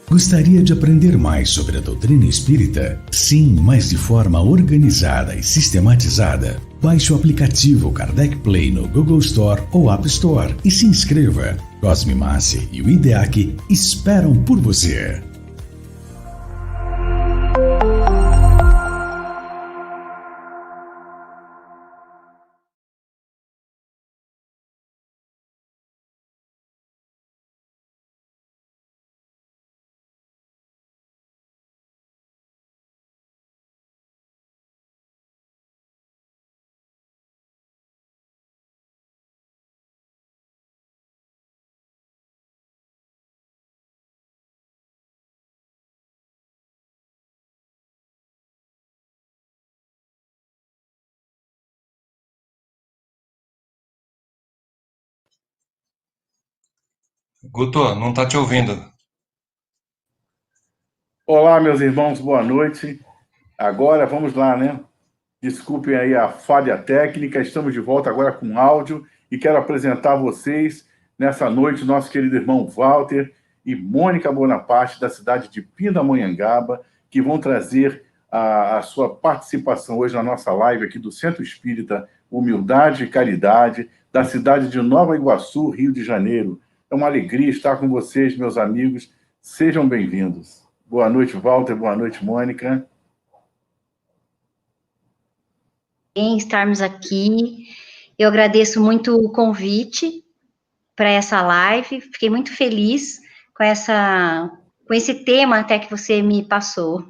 Gostaria de aprender mais sobre a doutrina espírita? Sim, mas de forma organizada e sistematizada. Baixe o aplicativo Kardec Play no Google Store ou App Store e se inscreva. Cosme Massi e o IDEAC esperam por você. Guto, não tá te ouvindo. Olá, meus irmãos, boa noite. Agora vamos lá, né? Desculpem aí a falha técnica, estamos de volta agora com áudio e quero apresentar a vocês nessa noite nosso querido irmão Walter e Mônica Bonaparte, da cidade de Pindamonhangaba, que vão trazer a sua participação hoje na nossa live aqui do Centro Espírita Humildade e Caridade, da cidade de Nova Iguaçu, Rio de Janeiro. É uma alegria estar com vocês, meus amigos. Sejam bem-vindos. Boa noite, Walter. Boa noite, Mônica. Em estarmos aqui. Eu agradeço muito o convite para essa live. Fiquei muito feliz com esse tema até que você me passou.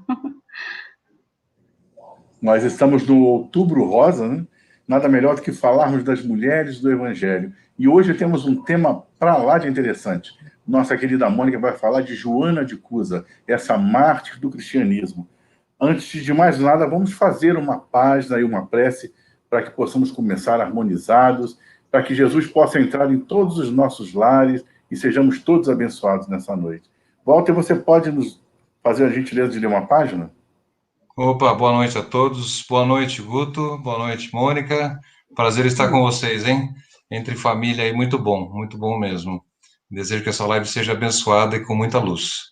Nós estamos no Outubro Rosa, né? Nada melhor do que falarmos das mulheres do Evangelho. E hoje temos um tema para lá de interessante. Nossa querida Mônica vai falar de Joana de Cusa, essa mártir do cristianismo. Antes de mais nada, vamos fazer uma página e uma prece para que possamos começar harmonizados, para que Jesus possa entrar em todos os nossos lares e sejamos todos abençoados nessa noite. Walter, você pode nos fazer a gentileza de ler uma página? Opa, boa noite a todos. Boa noite, Guto. Boa noite, Mônica. Prazer estar com vocês, hein? Entre família aí, muito bom mesmo. Desejo que essa live seja abençoada e com muita luz.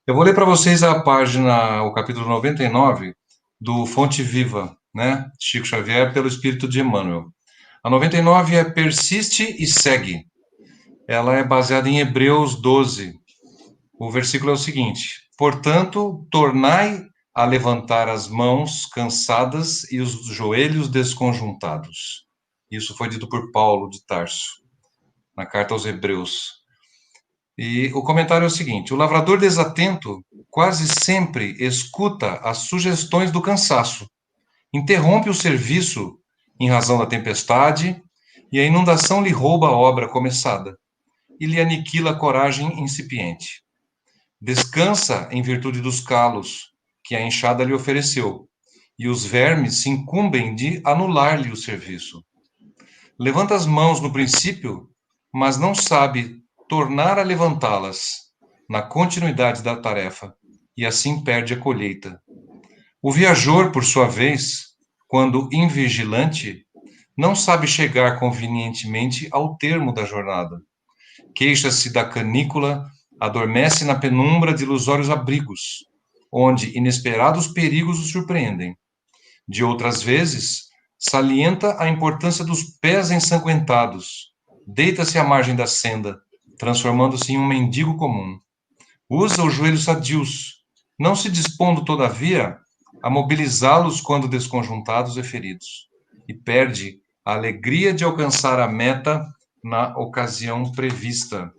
Eu vou ler para vocês a página, o capítulo 99 do Fonte Viva, né? Chico Xavier, pelo Espírito de Emmanuel. A 99 é Persiste e Segue. Ela é baseada em Hebreus 12. O versículo é o seguinte: portanto, tornai a levantar as mãos cansadas e os joelhos desconjuntados. Isso foi dito por Paulo de Tarso, na carta aos Hebreus. E o comentário é o seguinte: o lavrador desatento quase sempre escuta as sugestões do cansaço, interrompe o serviço em razão da tempestade, e a inundação lhe rouba a obra começada e lhe aniquila a coragem incipiente. Descansa em virtude dos calos que a enxada lhe ofereceu, e os vermes se incumbem de anular-lhe o serviço. Levanta as mãos no princípio, mas não sabe tornar a levantá-las na continuidade da tarefa, e assim perde a colheita. O viajor, por sua vez, quando invigilante, não sabe chegar convenientemente ao termo da jornada. Queixa-se da canícula, adormece na penumbra de ilusórios abrigos, onde inesperados perigos o surpreendem. De outras vezes, salienta a importância dos pés ensanguentados, deita-se à margem da senda, transformando-se em um mendigo comum. Usa os joelhos sadios, não se dispondo, todavia, a mobilizá-los quando desconjuntados e feridos, e perde a alegria de alcançar a meta na ocasião prevista.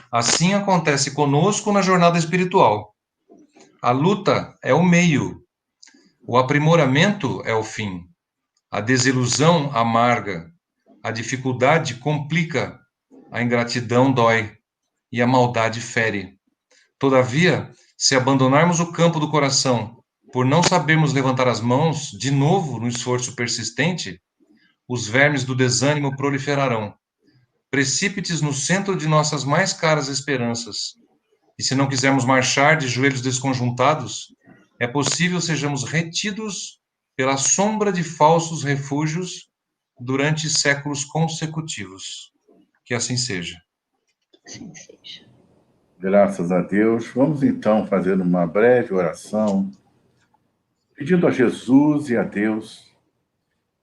Assim acontece conosco na jornada espiritual. A luta é o meio, o aprimoramento é o fim. A desilusão amarga, a dificuldade complica, a ingratidão dói e a maldade fere. Todavia, se abandonarmos o campo do coração por não sabermos levantar as mãos de novo no esforço persistente, os vermes do desânimo proliferarão, precípites no centro de nossas mais caras esperanças. E se não quisermos marchar de joelhos desconjuntados, é possível sejamos retidos pela sombra de falsos refúgios durante séculos consecutivos. Que assim seja. Assim seja. Graças a Deus. Vamos então fazer uma breve oração, pedindo a Jesus e a Deus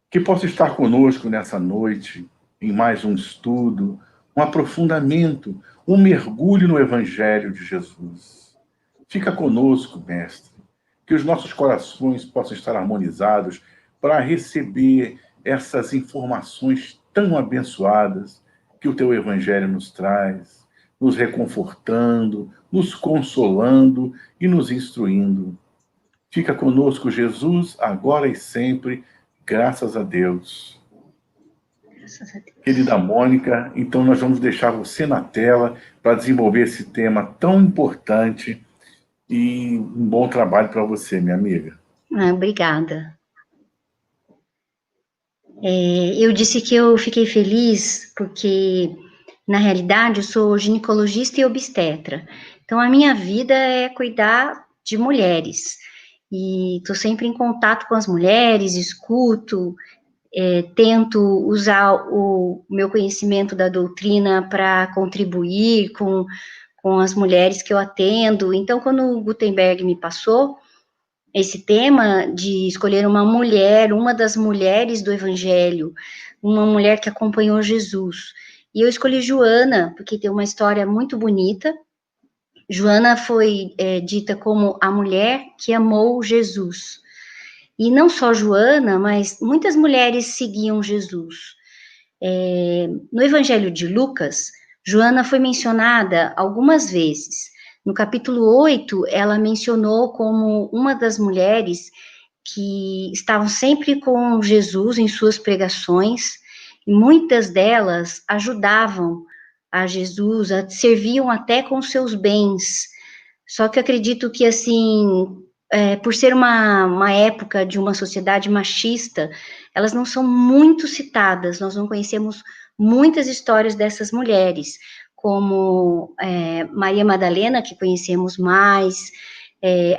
que possa estar conosco nessa noite, em mais um estudo, um aprofundamento, um mergulho no Evangelho de Jesus. Fica conosco, Mestre, que os nossos corações possam estar harmonizados para receber essas informações tão abençoadas que o Teu Evangelho nos traz, nos reconfortando, nos consolando e nos instruindo. Fica conosco, Jesus, agora e sempre, graças a Deus. Graças a Deus. Querida Mônica, então nós vamos deixar você na tela para desenvolver esse tema tão importante e um bom trabalho para você, minha amiga. Obrigada. Eu disse que eu fiquei feliz porque, na realidade, eu sou ginecologista e obstetra. Então, a minha vida é cuidar de mulheres. E estou sempre em contato com as mulheres, escuto, tento usar o meu conhecimento da doutrina para contribuir com as mulheres que eu atendo. Então, quando o Gutenberg me passou esse tema de escolher uma mulher, uma das mulheres do Evangelho, uma mulher que acompanhou Jesus, e eu escolhi Joana, porque tem uma história muito bonita. Joana foi dita como a mulher que amou Jesus. E não só Joana, mas muitas mulheres seguiam Jesus. No Evangelho de Lucas, Joana foi mencionada algumas vezes. No capítulo 8, ela mencionou como uma das mulheres que estavam sempre com Jesus em suas pregações, e muitas delas ajudavam a Jesus, serviam até com seus bens. Só que eu acredito que, assim, por ser uma época de uma sociedade machista, elas não são muito citadas, nós não conhecemos muitas histórias dessas mulheres, como Maria Madalena, que conhecemos mais,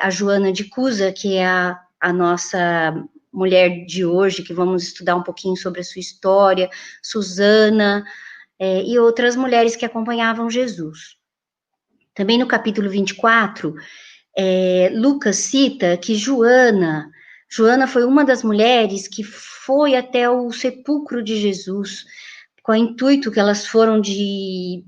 a Joana de Cusa, que é a nossa mulher de hoje, que vamos estudar um pouquinho sobre a sua história, Susana, e outras mulheres que acompanhavam Jesus. Também no capítulo 24, Lucas cita que Joana foi uma das mulheres que foi até o sepulcro de Jesus, com o intuito que elas foram de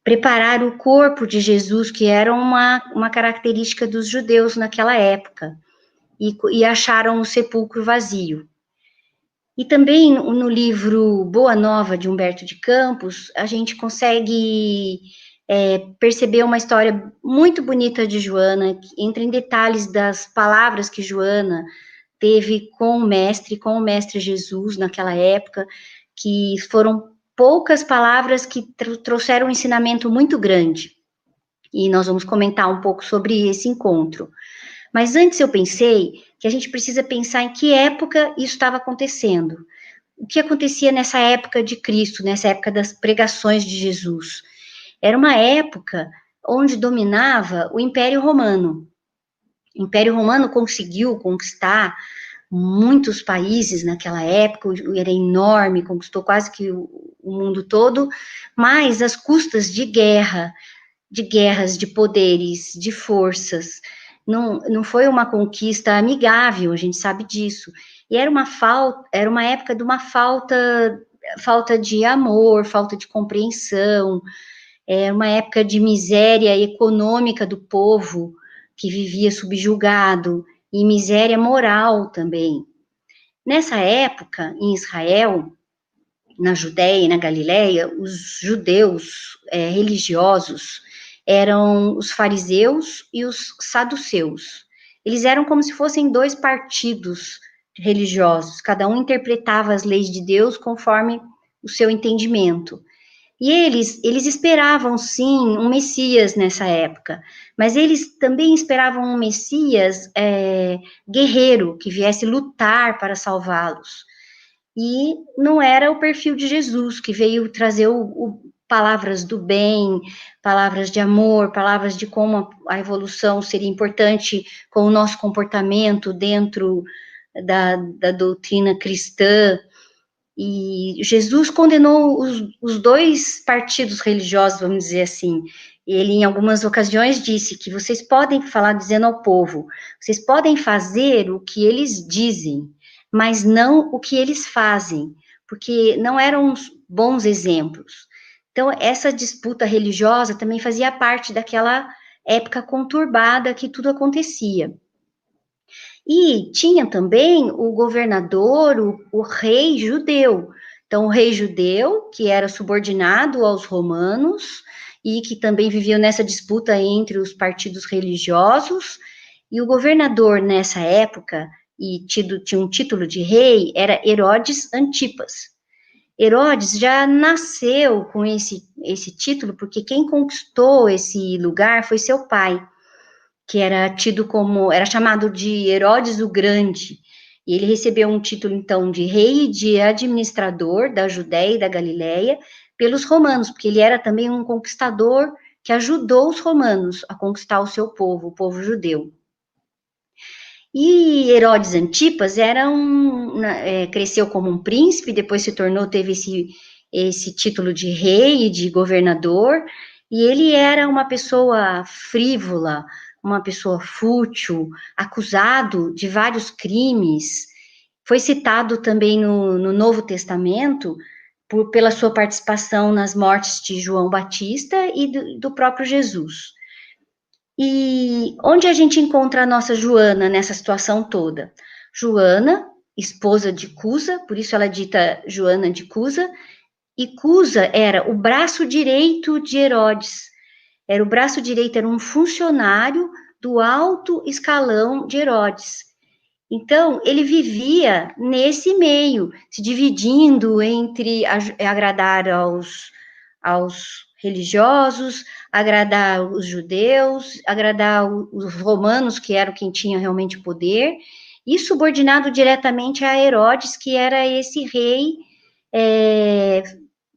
preparar o corpo de Jesus, que era uma característica dos judeus naquela época, e acharam o sepulcro vazio. E também no livro Boa Nova, de Humberto de Campos, a gente consegue perceber uma história muito bonita de Joana, que entra em detalhes das palavras que Joana teve com o mestre Jesus naquela época, que foram poucas palavras que trouxeram um ensinamento muito grande. E nós vamos comentar um pouco sobre esse encontro. Mas antes eu pensei que a gente precisa pensar em que época isso estava acontecendo. O que acontecia nessa época de Cristo, nessa época das pregações de Jesus? Era uma época onde dominava o Império Romano. O Império Romano conseguiu conquistar muitos países naquela época, era enorme, conquistou quase que o mundo todo, mas às custas de guerras, de poderes, de forças. Não foi uma conquista amigável, a gente sabe disso. E era uma época de uma falta de amor, falta de compreensão, era uma época de miséria econômica do povo, que vivia subjugado, e miséria moral também. Nessa época, em Israel, na Judéia e na Galileia, os judeus religiosos eram os fariseus e os saduceus. Eles eram como se fossem dois partidos religiosos, cada um interpretava as leis de Deus conforme o seu entendimento. E eles esperavam, sim, um Messias nessa época, mas eles também esperavam um Messias guerreiro, que viesse lutar para salvá-los. E não era o perfil de Jesus, que veio trazer palavras do bem, palavras de amor, palavras de como a evolução seria importante com o nosso comportamento dentro da doutrina cristã. E Jesus condenou os dois partidos religiosos, vamos dizer assim. Ele, em algumas ocasiões, disse que vocês podem falar dizendo ao povo, vocês podem fazer o que eles dizem, mas não o que eles fazem, porque não eram bons exemplos. Então, essa disputa religiosa também fazia parte daquela época conturbada que tudo acontecia. E tinha também o governador, o rei judeu. Então, o rei judeu, que era subordinado aos romanos, e que também vivia nessa disputa entre os partidos religiosos, e o governador nessa época, e tinha um título de rei, era Herodes Antipas. Herodes já nasceu com esse título, porque quem conquistou esse lugar foi seu pai, que era chamado de Herodes o Grande, e ele recebeu um título, então, de rei e de administrador da Judéia e da Galileia pelos romanos, porque ele era também um conquistador que ajudou os romanos a conquistar o seu povo, o povo judeu. E Herodes Antipas cresceu como um príncipe, depois teve esse título de rei e de governador, e ele era uma pessoa frívola, uma pessoa fútil, acusado de vários crimes. Foi citado também no Novo Testamento pela sua participação nas mortes de João Batista e do próprio Jesus. E onde a gente encontra a nossa Joana nessa situação toda? Joana, esposa de Cusa, por isso ela é dita Joana de Cusa, e Cusa era o braço direito de Herodes. Era o braço direito, era um funcionário do alto escalão de Herodes. Então, ele vivia nesse meio, se dividindo entre agradar aos religiosos, agradar os judeus, agradar os romanos, que eram quem tinha realmente poder, e subordinado diretamente a Herodes, que era esse rei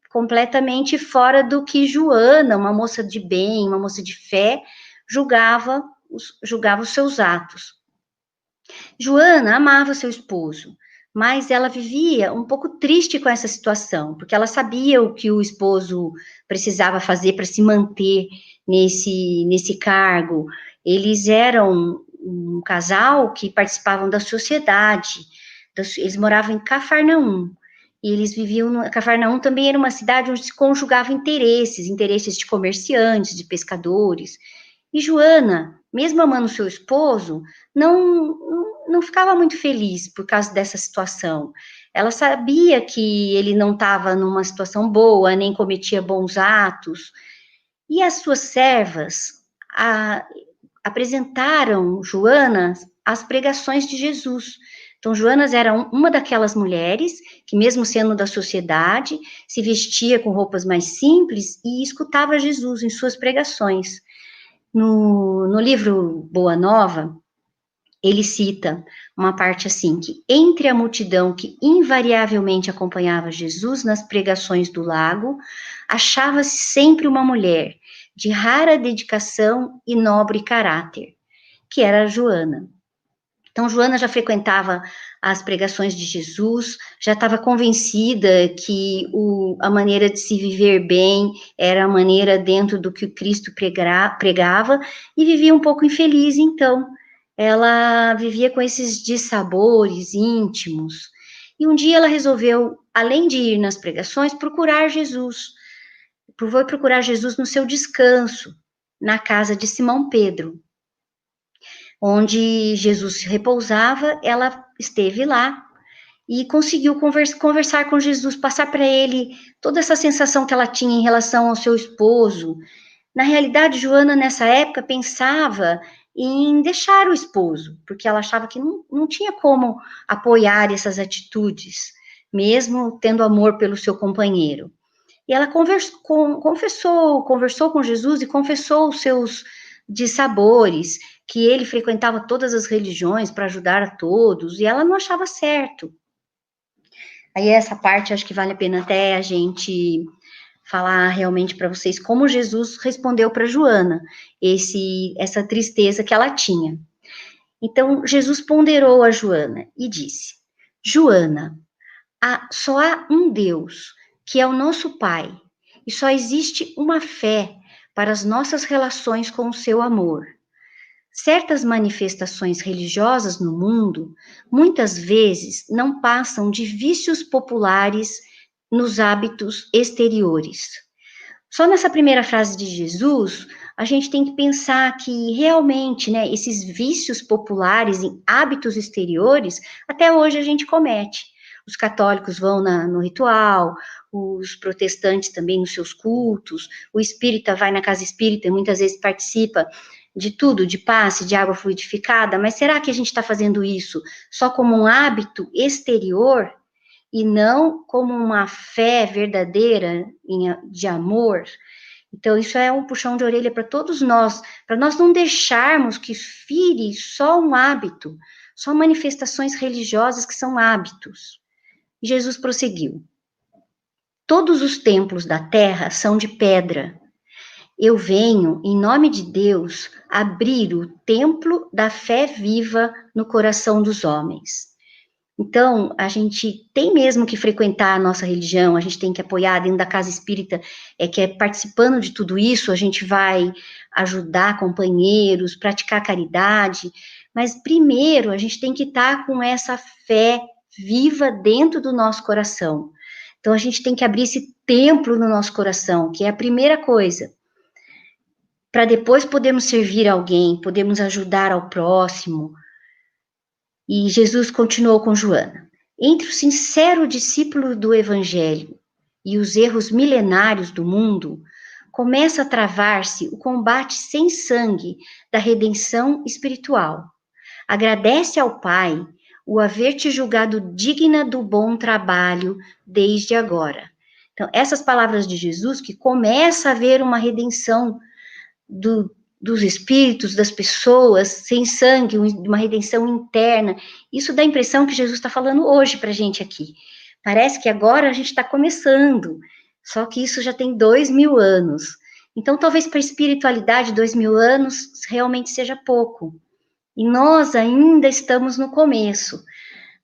completamente fora do que Joana, uma moça de bem, uma moça de fé, julgava os seus atos. Joana amava seu esposo, mas ela vivia um pouco triste com essa situação, porque ela sabia o que o esposo precisava fazer para se manter nesse cargo. Eles eram um casal que participavam da sociedade, eles moravam em Cafarnaum, e eles viviam, Cafarnaum também era uma cidade onde se conjugavam interesses de comerciantes, de pescadores, e Joana, mesmo amando seu esposo, não ficava muito feliz por causa dessa situação. Ela sabia que ele não estava numa situação boa, nem cometia bons atos, e as suas servas apresentaram Joana as pregações de Jesus. Então, Joana era uma daquelas mulheres que, mesmo sendo da sociedade, se vestia com roupas mais simples e escutava Jesus em suas pregações. No livro Boa Nova, ele cita uma parte assim, que entre a multidão que invariavelmente acompanhava Jesus nas pregações do lago, achava-se sempre uma mulher de rara dedicação e nobre caráter, que era Joana. Então, Joana já frequentava as pregações de Jesus, já estava convencida que a maneira de se viver bem era a maneira dentro do que o Cristo pregava, e vivia um pouco infeliz, então. Ela vivia com esses dissabores íntimos. E um dia ela resolveu, além de ir nas pregações, procurar Jesus. Foi procurar Jesus no seu descanso, na casa de Simão Pedro. Onde Jesus repousava, ela esteve lá e conseguiu conversar com Jesus, passar para ele toda essa sensação que ela tinha em relação ao seu esposo. Na realidade, Joana, nessa época, pensava em deixar o esposo, porque ela achava que não tinha como apoiar essas atitudes, mesmo tendo amor pelo seu companheiro. E ela conversou com Jesus e confessou os seus dissabores, que ele frequentava todas as religiões para ajudar a todos, e ela não achava certo. Aí essa parte acho que vale a pena até a gente falar realmente para vocês como Jesus respondeu para Joana essa tristeza que ela tinha. Então, Jesus ponderou a Joana e disse: Joana, Só há um Deus, que é o nosso Pai, e só existe uma fé para as nossas relações com o seu amor. Certas manifestações religiosas no mundo, muitas vezes, não passam de vícios populares nos hábitos exteriores. Só nessa primeira frase de Jesus, a gente tem que pensar que realmente, né, esses vícios populares em hábitos exteriores, até hoje a gente comete. Os católicos vão no ritual, os protestantes também nos seus cultos, o espírita vai na casa espírita e muitas vezes participa de tudo, de passe, de água fluidificada, mas será que a gente está fazendo isso só como um hábito exterior e não como uma fé verdadeira de amor? Então, isso é um puxão de orelha para todos nós, para nós não deixarmos que vire só um hábito, só manifestações religiosas que são hábitos. Jesus prosseguiu: todos os templos da terra são de pedra. Eu venho, em nome de Deus, abrir o templo da fé viva no coração dos homens. Então, a gente tem mesmo que frequentar a nossa religião, a gente tem que apoiar dentro da casa espírita, que é participando de tudo isso, a gente vai ajudar companheiros, praticar caridade, mas primeiro a gente tem que estar com essa fé viva dentro do nosso coração. Então, a gente tem que abrir esse templo no nosso coração, que é a primeira coisa, para depois podermos servir alguém, podermos ajudar ao próximo. E Jesus continuou com Joana: entre o sincero discípulo do Evangelho e os erros milenários do mundo, começa a travar-se o combate sem sangue da redenção espiritual. Agradece ao Pai o haver te julgado digna do bom trabalho desde agora. Então, essas palavras de Jesus, que começa a haver uma redenção dos espíritos, das pessoas, sem sangue, uma redenção interna. Isso dá a impressão que Jesus está falando hoje para a gente aqui. Parece que agora a gente está começando, só que isso já tem 2000 anos. Então, talvez para a espiritualidade, 2000 anos realmente seja pouco. E nós ainda estamos no começo.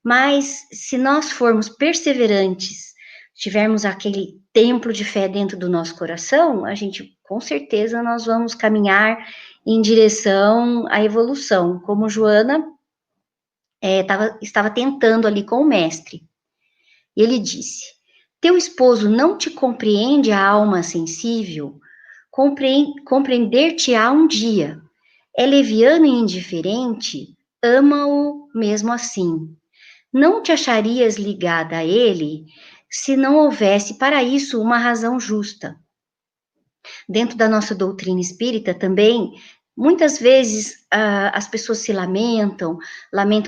Mas, se nós formos perseverantes, tivermos aquele templo de fé dentro do nosso coração, a gente, com certeza, nós vamos caminhar em direção à evolução, como Joana estava tentando ali com o mestre. E ele disse: teu esposo não te compreende a alma sensível? Compreender-te-á um dia. É leviano e indiferente? Ama-o mesmo assim. Não te acharias ligada a ele se não houvesse para isso uma razão justa. Dentro da nossa doutrina espírita também, muitas vezes as pessoas se lamentam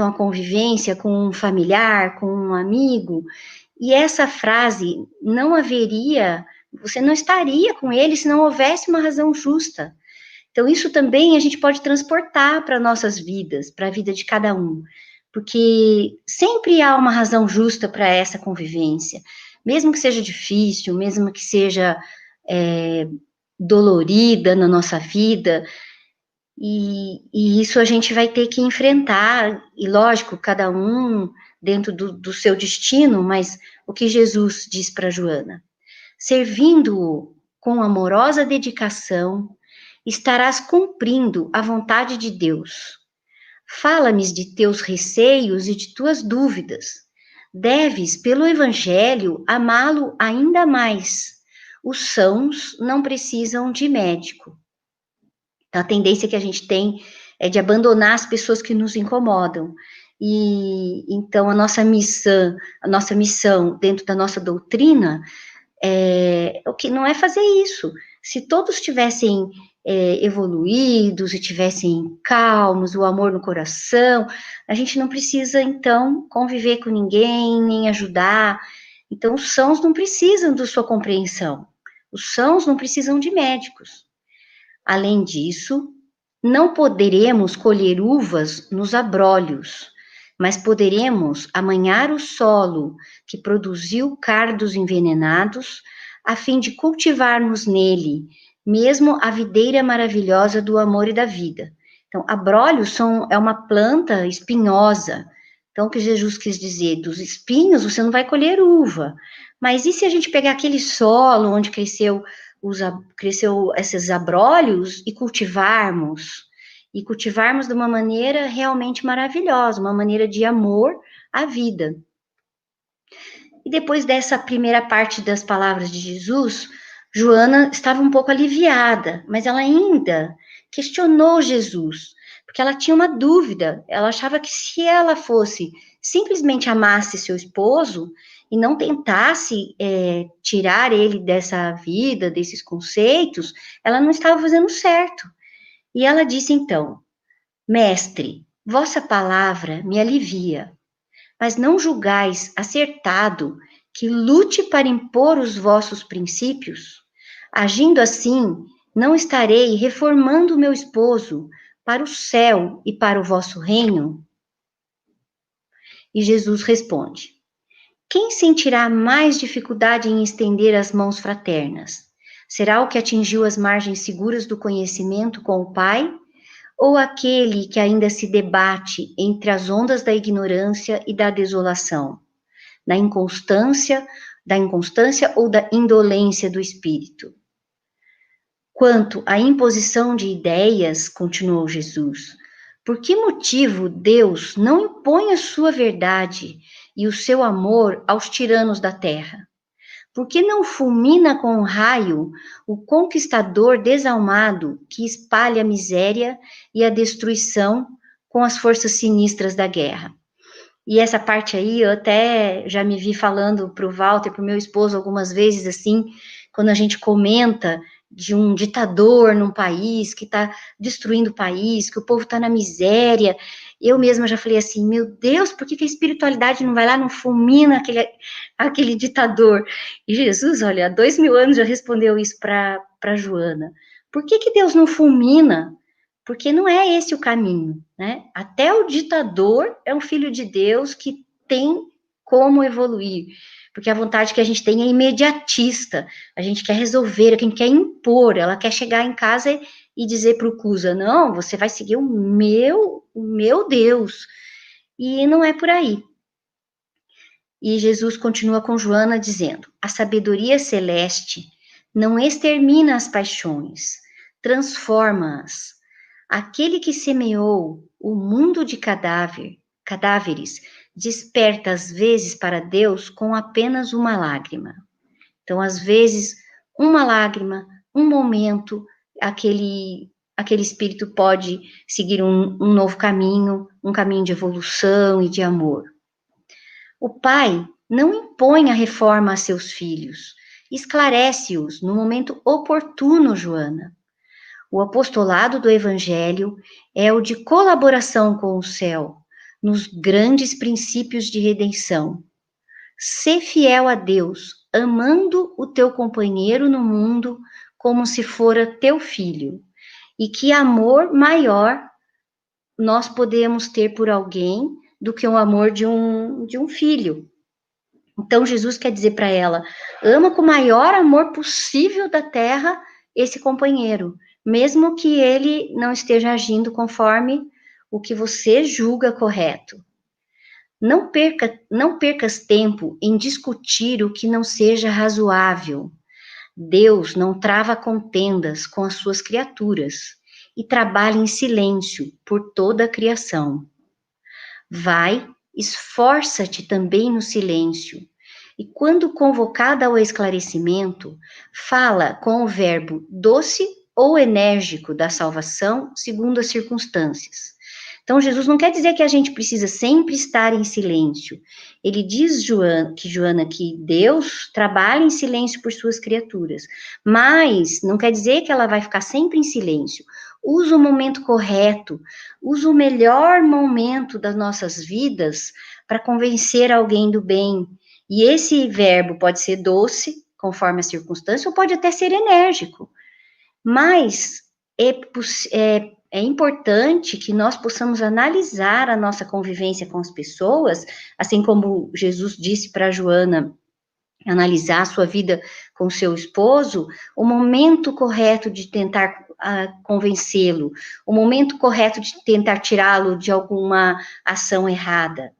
a convivência com um familiar, com um amigo, e essa frase, não haveria, você não estaria com ele se não houvesse uma razão justa. Então, isso também a gente pode transportar para nossas vidas, para a vida de cada um, porque sempre há uma razão justa para essa convivência, mesmo que seja difícil, mesmo que seja dolorida na nossa vida, e isso a gente vai ter que enfrentar, e lógico, cada um dentro do seu destino, mas o que Jesus diz para Joana: servindo-o com amorosa dedicação, estarás cumprindo a vontade de Deus. Fala-me de teus receios e de tuas dúvidas. Deves, pelo Evangelho, amá-lo ainda mais. Os sãos não precisam de médico. Então, a tendência que a gente tem é de abandonar as pessoas que nos incomodam. E então a nossa missão dentro da nossa doutrina o que não é fazer isso. Se todos tivessem evoluídos e tivessem calmos, o amor no coração, a gente não precisa, então, conviver com ninguém, nem ajudar. Então, os sãos não precisam da sua compreensão. Os sãos não precisam de médicos. Além disso, não poderemos colher uvas nos abrolhos, mas poderemos amanhar o solo que produziu cardos envenenados, a fim de cultivarmos nele mesmo a videira maravilhosa do amor e da vida. Então, abrolhos é uma planta espinhosa, Então, o que Jesus quis dizer, dos espinhos você não vai colher uva, mas e se a gente pegar aquele solo onde cresceu esses abrolhos e cultivarmos de uma maneira realmente maravilhosa, uma maneira de amor à vida. E depois dessa primeira parte das palavras de Jesus, Joana estava um pouco aliviada, mas ela ainda questionou Jesus, porque ela tinha uma dúvida. Ela achava que se ela fosse simplesmente amasse seu esposo e não tentasse tirar ele dessa vida, desses conceitos, ela não estava fazendo certo. E ela disse então: Mestre, vossa palavra me alivia, mas não julgais acertado que lute para impor os vossos princípios? Agindo assim, não estarei reformando meu esposo para o céu e para o vosso reino? E Jesus responde: quem sentirá mais dificuldade em estender as mãos fraternas? Será o que atingiu as margens seguras do conhecimento com o Pai? Ou aquele que ainda se debate entre as ondas da ignorância e da desolação, da inconstância ou da indolência do espírito? Quanto à imposição de ideias, continuou Jesus, por que motivo Deus não impõe a sua verdade e o seu amor aos tiranos da terra? Por que não fulmina com um raio o conquistador desalmado que espalha a miséria e a destruição com as forças sinistras da guerra? E essa parte aí, eu até já me vi falando para o Walter, para o meu esposo, algumas vezes, assim, quando a gente comenta de um ditador num país que está destruindo o país, que o povo está na miséria. Eu mesma já falei assim, meu Deus, por que a espiritualidade não vai lá, não fulmina aquele ditador? E Jesus, olha, há 2000 anos já respondeu isso para Joana. Por que Deus não fulmina? Porque não é esse o caminho, né? Até o ditador é um filho de Deus que tem como evoluir. Porque a vontade que a gente tem é imediatista, a gente quer resolver, a gente quer impor, ela quer chegar em casa e dizer para o Cusa, não, você vai seguir o meu Deus, e não é por aí. E Jesus continua com Joana dizendo, a sabedoria celeste não extermina as paixões, transforma-as. Aquele que semeou o mundo de cadáveres, desperta às vezes para Deus com apenas uma lágrima. Então, às vezes, uma lágrima, um momento, aquele espírito pode seguir um novo caminho, um caminho de evolução e de amor. O pai não impõe a reforma a seus filhos, esclarece-os no momento oportuno, Joana. O apostolado do Evangelho é o de colaboração com o céu, nos grandes princípios de redenção. Sê fiel a Deus, amando o teu companheiro no mundo como se fora teu filho. E que amor maior nós podemos ter por alguém do que o amor de um filho. Então, Jesus quer dizer para ela, ama com o maior amor possível da terra esse companheiro, mesmo que ele não esteja agindo conforme o que você julga correto. Não percas tempo em discutir o que não seja razoável. Deus não trava contendas com as suas criaturas e trabalha em silêncio por toda a criação. Vai, esforça-te também no silêncio, e quando convocada ao esclarecimento, fala com o verbo doce ou enérgico da salvação, segundo as circunstâncias. Então, Jesus não quer dizer que a gente precisa sempre estar em silêncio. Ele diz, Joana, que Deus trabalha em silêncio por suas criaturas, mas não quer dizer que ela vai ficar sempre em silêncio. Usa o momento correto, usa o melhor momento das nossas vidas para convencer alguém do bem. E esse verbo pode ser doce, conforme a circunstância, ou pode até ser enérgico. Mas é importante que nós possamos analisar a nossa convivência com as pessoas, assim como Jesus disse para Joana, analisar a sua vida com seu esposo, o momento correto de tentar convencê-lo, o momento correto de tentar tirá-lo de alguma ação errada.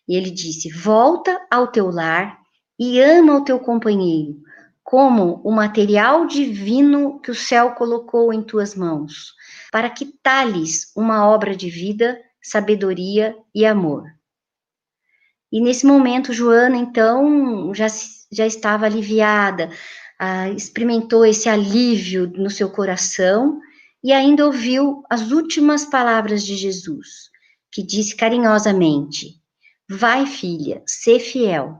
E ele disse: volta ao teu lar e ama o teu companheiro, como o material divino que o céu colocou em tuas mãos, para que tales uma obra de vida, sabedoria e amor. E nesse momento, Joana, então, já estava aliviada, experimentou esse alívio no seu coração e ainda ouviu as últimas palavras de Jesus, que disse carinhosamente: vai, filha, sê fiel.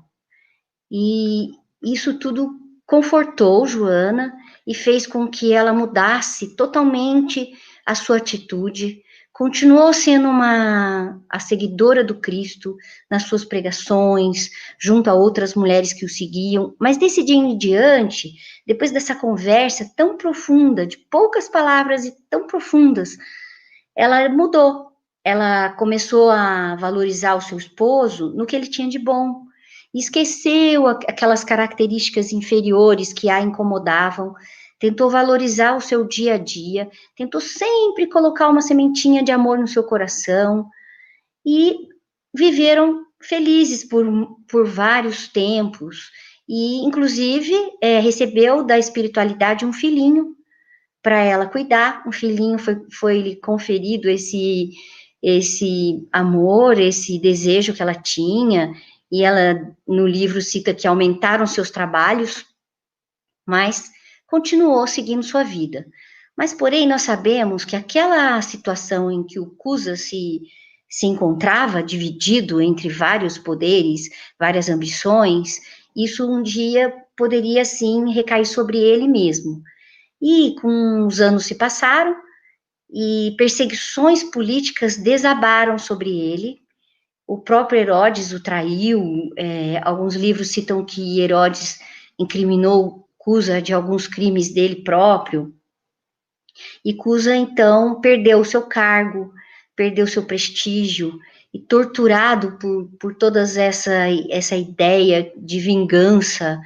E isso tudo confortou Joana e fez com que ela mudasse totalmente a sua atitude, continuou sendo a seguidora do Cristo nas suas pregações, junto a outras mulheres que o seguiam, mas desse dia em diante, depois dessa conversa tão profunda, de poucas palavras e tão profundas, ela mudou. Ela começou a valorizar o seu esposo no que ele tinha de bom, esqueceu aquelas características inferiores que a incomodavam, tentou valorizar o seu dia a dia, tentou sempre colocar uma sementinha de amor no seu coração e viveram felizes por vários tempos. E, inclusive, recebeu da espiritualidade um filhinho para ela cuidar. Um filhinho foi conferido esse amor, esse desejo que ela tinha, e ela, no livro, cita que aumentaram seus trabalhos, mas continuou seguindo sua vida. Mas, porém, nós sabemos que aquela situação em que o Cusa se encontrava, dividido entre vários poderes, várias ambições, isso um dia poderia, sim, recair sobre ele mesmo. E, com os anos se passaram, e perseguições políticas desabaram sobre ele. O próprio Herodes o traiu. Alguns livros citam que Herodes incriminou Cusa de alguns crimes dele próprio. E Cusa, então, perdeu o seu cargo, perdeu seu prestígio, e torturado por toda essa ideia de vingança,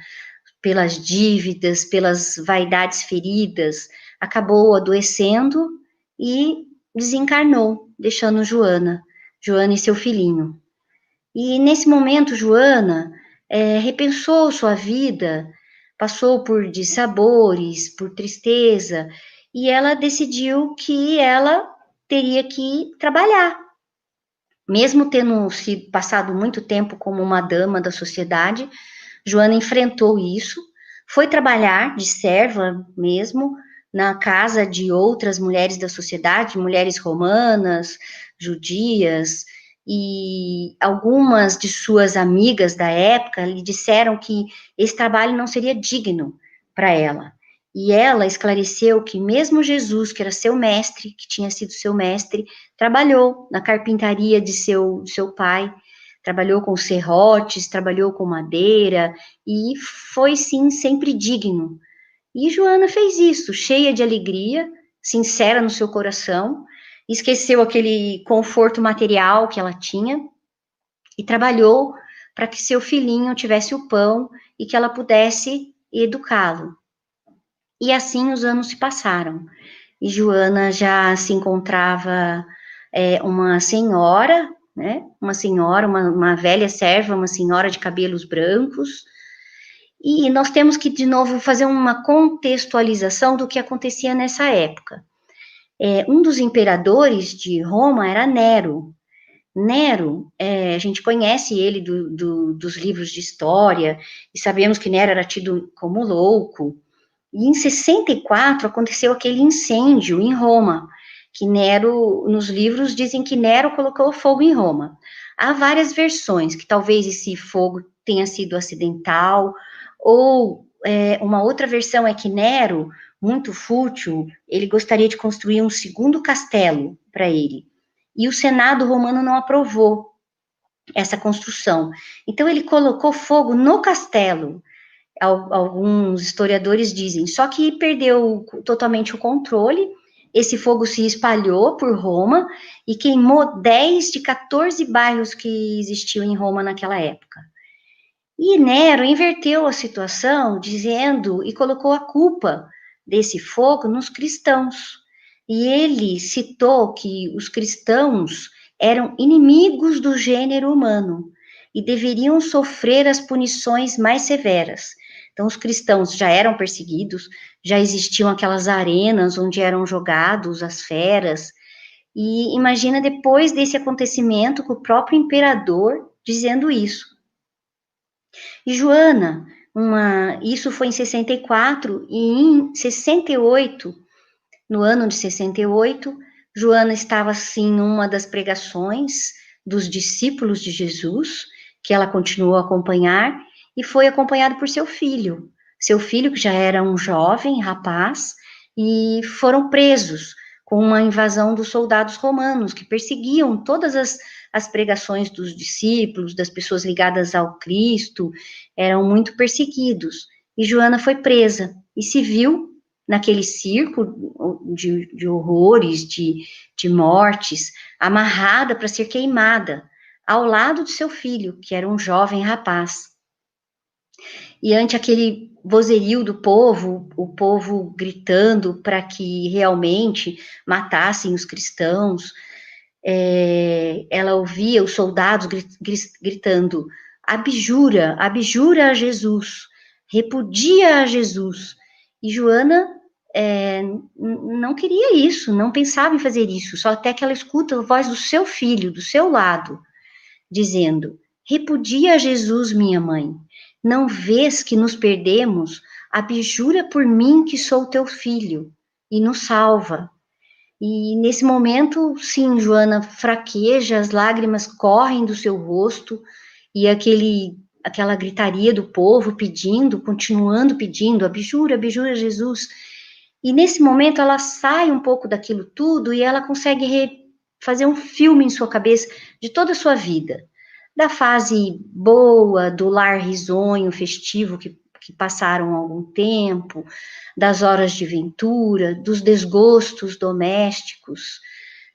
pelas dívidas, pelas vaidades feridas, acabou adoecendo e desencarnou, deixando Joana e seu filhinho. E nesse momento, Joana repensou sua vida, passou por dissabores, por tristeza, e ela decidiu que ela teria que trabalhar. Mesmo tendo sido passado muito tempo como uma dama da sociedade, Joana enfrentou isso, foi trabalhar de serva mesmo, na casa de outras mulheres da sociedade, mulheres romanas, judias, e algumas de suas amigas da época lhe disseram que esse trabalho não seria digno para ela. E ela esclareceu que mesmo Jesus, que era seu mestre, que tinha sido seu mestre, trabalhou na carpintaria de seu pai, trabalhou com serrotes, trabalhou com madeira, e foi, sim, sempre digno. E Joana fez isso, cheia de alegria, sincera no seu coração, esqueceu aquele conforto material que ela tinha, e trabalhou para que seu filhinho tivesse o pão e que ela pudesse educá-lo. E assim os anos se passaram, e Joana já se encontrava uma senhora, né? Uma senhora, uma velha serva, uma senhora de cabelos brancos, e nós temos que, de novo, fazer uma contextualização do que acontecia nessa época. Um dos imperadores de Roma era Nero. Nero, a gente conhece ele dos livros de história, e sabemos que Nero era tido como louco. E em 64 aconteceu aquele incêndio em Roma, que Nero, nos livros, dizem que Nero colocou fogo em Roma. Há várias versões, que talvez esse fogo tenha sido acidental, ou uma outra versão é que Nero, muito fútil, ele gostaria de construir um segundo castelo para ele. E o Senado romano não aprovou essa construção. Então ele colocou fogo no castelo. Alguns historiadores dizem, só que perdeu totalmente o controle. Esse fogo se espalhou por Roma e queimou 10 de 14 bairros que existiam em Roma naquela época. E Nero inverteu a situação, dizendo, e colocou a culpa desse fogo nos cristãos. E ele citou que os cristãos eram inimigos do gênero humano, e deveriam sofrer as punições mais severas. Então, os cristãos já eram perseguidos, já existiam aquelas arenas onde eram jogados as feras, e imagina depois desse acontecimento com o próprio imperador dizendo isso. E Joana, isso foi em 64, e em 68, no ano de 68, Joana estava, assim, numa das pregações dos discípulos de Jesus, que ela continuou a acompanhar, e foi acompanhado por seu filho, que já era um jovem rapaz, e foram presos com uma invasão dos soldados romanos, que perseguiam todas as pregações dos discípulos, das pessoas ligadas ao Cristo, eram muito perseguidos. E Joana foi presa, e se viu naquele circo de horrores, de mortes, amarrada para ser queimada, ao lado de seu filho, que era um jovem rapaz. E ante aquele vozerio do povo, o povo gritando para que realmente matassem os cristãos, ela ouvia os soldados gritando: abjura, abjura a Jesus, repudia a Jesus. E Joana não queria isso, não pensava em fazer isso, só até que ela escuta a voz do seu filho, do seu lado, dizendo: repudia a Jesus, minha mãe, não vês que nos perdemos? Abjura por mim que sou teu filho, e nos salva. E nesse momento, sim, Joana fraqueja, as lágrimas correm do seu rosto, e aquela gritaria do povo pedindo, continuando pedindo, abjura, abjura Jesus. E nesse momento ela sai um pouco daquilo tudo e ela consegue fazer um filme em sua cabeça de toda a sua vida. Da fase boa, do lar risonho, festivo que passaram há algum tempo, das horas de ventura, dos desgostos domésticos,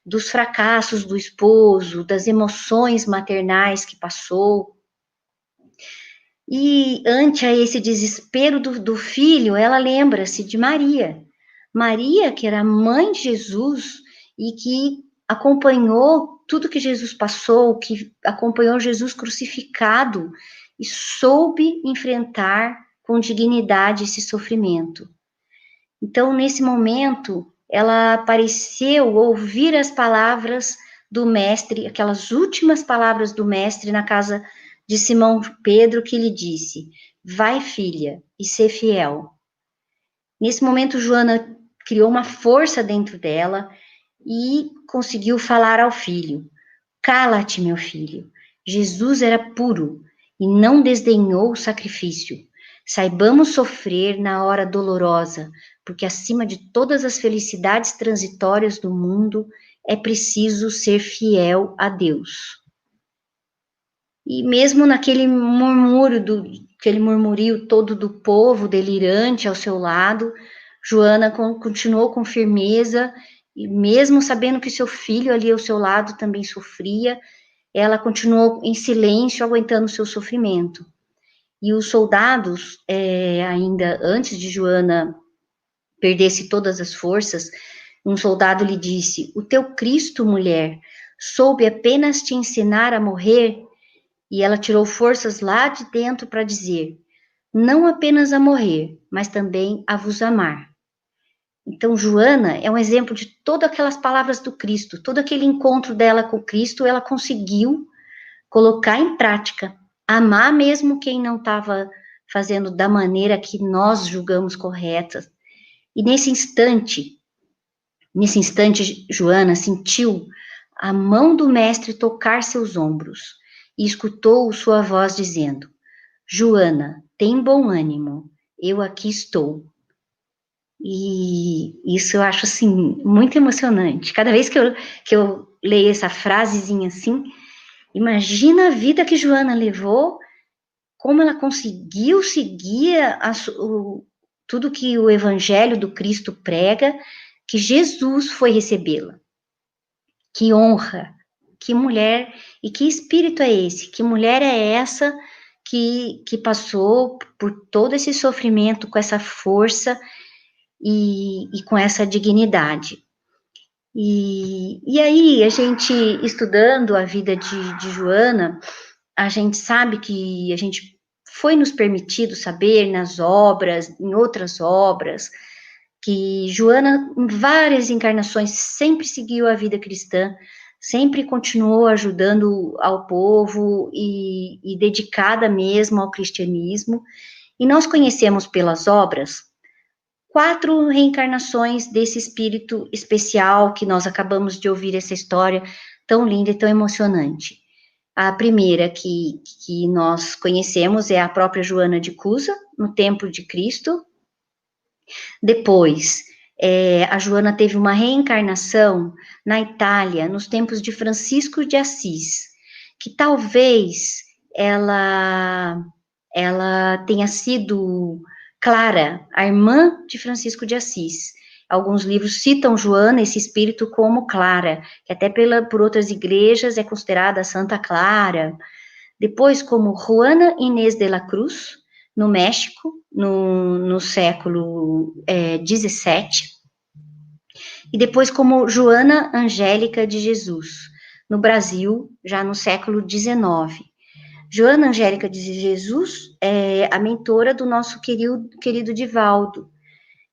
dos fracassos do esposo, das emoções maternais que passou. E ante a esse desespero do filho, ela lembra-se de Maria. Maria, que era a mãe de Jesus e que acompanhou tudo que Jesus passou, que acompanhou Jesus crucificado e soube enfrentar com dignidade esse sofrimento. Então, nesse momento, ela pareceu ouvir as palavras do mestre, aquelas últimas palavras do mestre na casa de Simão Pedro, que lhe disse: vai, filha, e ser fiel. Nesse momento, Joana criou uma força dentro dela e conseguiu falar ao filho: cala-te, meu filho. Jesus era puro e não desdenhou o sacrifício. Saibamos sofrer na hora dolorosa, porque acima de todas as felicidades transitórias do mundo, é preciso ser fiel a Deus. E mesmo naquele aquele murmurio todo do povo delirante ao seu lado, Joana continuou com firmeza, e mesmo sabendo que seu filho ali ao seu lado também sofria, ela continuou em silêncio, aguentando o seu sofrimento. E os soldados, ainda antes de Joana perdesse todas as forças, um soldado lhe disse: o teu Cristo, mulher, soube apenas te ensinar a morrer. E ela tirou forças lá de dentro para dizer: não apenas a morrer, mas também a vos amar. Então, Joana é um exemplo de todas aquelas palavras do Cristo, todo aquele encontro dela com Cristo, ela conseguiu colocar em prática, amar mesmo quem não estava fazendo da maneira que nós julgamos correta. E nesse instante, Joana sentiu a mão do mestre tocar seus ombros e escutou sua voz dizendo: Joana, tem bom ânimo, eu aqui estou. E isso eu acho, assim, muito emocionante. Cada vez que eu leio essa frasezinha assim, imagina a vida que Joana levou, como ela conseguiu seguir tudo que o Evangelho do Cristo prega, que Jesus foi recebê-la. Que honra, que mulher, e que espírito é esse? Que mulher é essa que passou por todo esse sofrimento com essa força e com essa dignidade? E aí, a gente estudando a vida de Joana, a gente sabe que a gente foi nos permitido saber nas obras, em outras obras, que Joana, em várias encarnações, sempre seguiu a vida cristã, sempre continuou ajudando ao povo e dedicada mesmo ao cristianismo. E nós conhecemos pelas obras 4 reencarnações desse espírito especial que nós acabamos de ouvir essa história tão linda e tão emocionante. A primeira que nós conhecemos é a própria Joana de Cusa, no tempo de Cristo. Depois, a Joana teve uma reencarnação na Itália, nos tempos de Francisco de Assis, que talvez ela tenha sido Clara, a irmã de Francisco de Assis. Alguns livros citam Joana, esse espírito, como Clara, que até por outras igrejas é considerada Santa Clara. Depois, como Juana Inés de la Cruz, no México, no século XVII. E depois, como Joana Angélica de Jesus, no Brasil, já no século XIX. Joana Angélica de Jesus é a mentora do nosso querido Divaldo,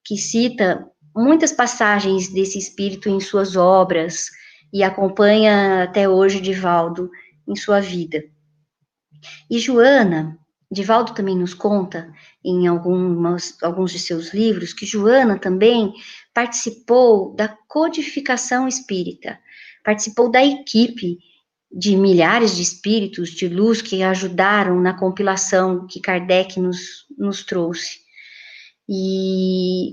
que cita muitas passagens desse espírito em suas obras e acompanha até hoje Divaldo em sua vida. E Joana, Divaldo também nos conta em alguns de seus livros que Joana também participou da codificação espírita, participou da equipe de milhares de espíritos de luz que ajudaram na compilação que Kardec nos trouxe. E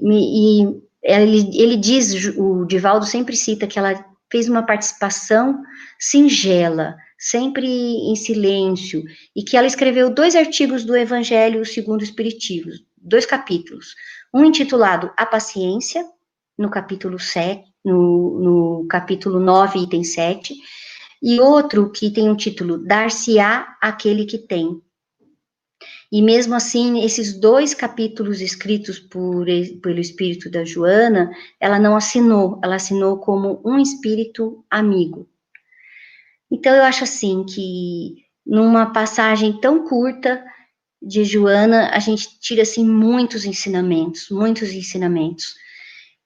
ele diz, o Divaldo sempre cita que ela fez uma participação singela, sempre em silêncio, e que ela escreveu 2 artigos do Evangelho segundo o Espiritismo, 2 capítulos, um intitulado A Paciência, no capítulo 7, no capítulo 9, item 7, e outro que tem o título Dar-se-á aquele que tem. E mesmo assim, esses 2 capítulos escritos pelo espírito da Joana, ela não assinou, ela assinou como um espírito amigo. Então, eu acho assim que numa passagem tão curta de Joana, a gente tira assim muitos ensinamentos.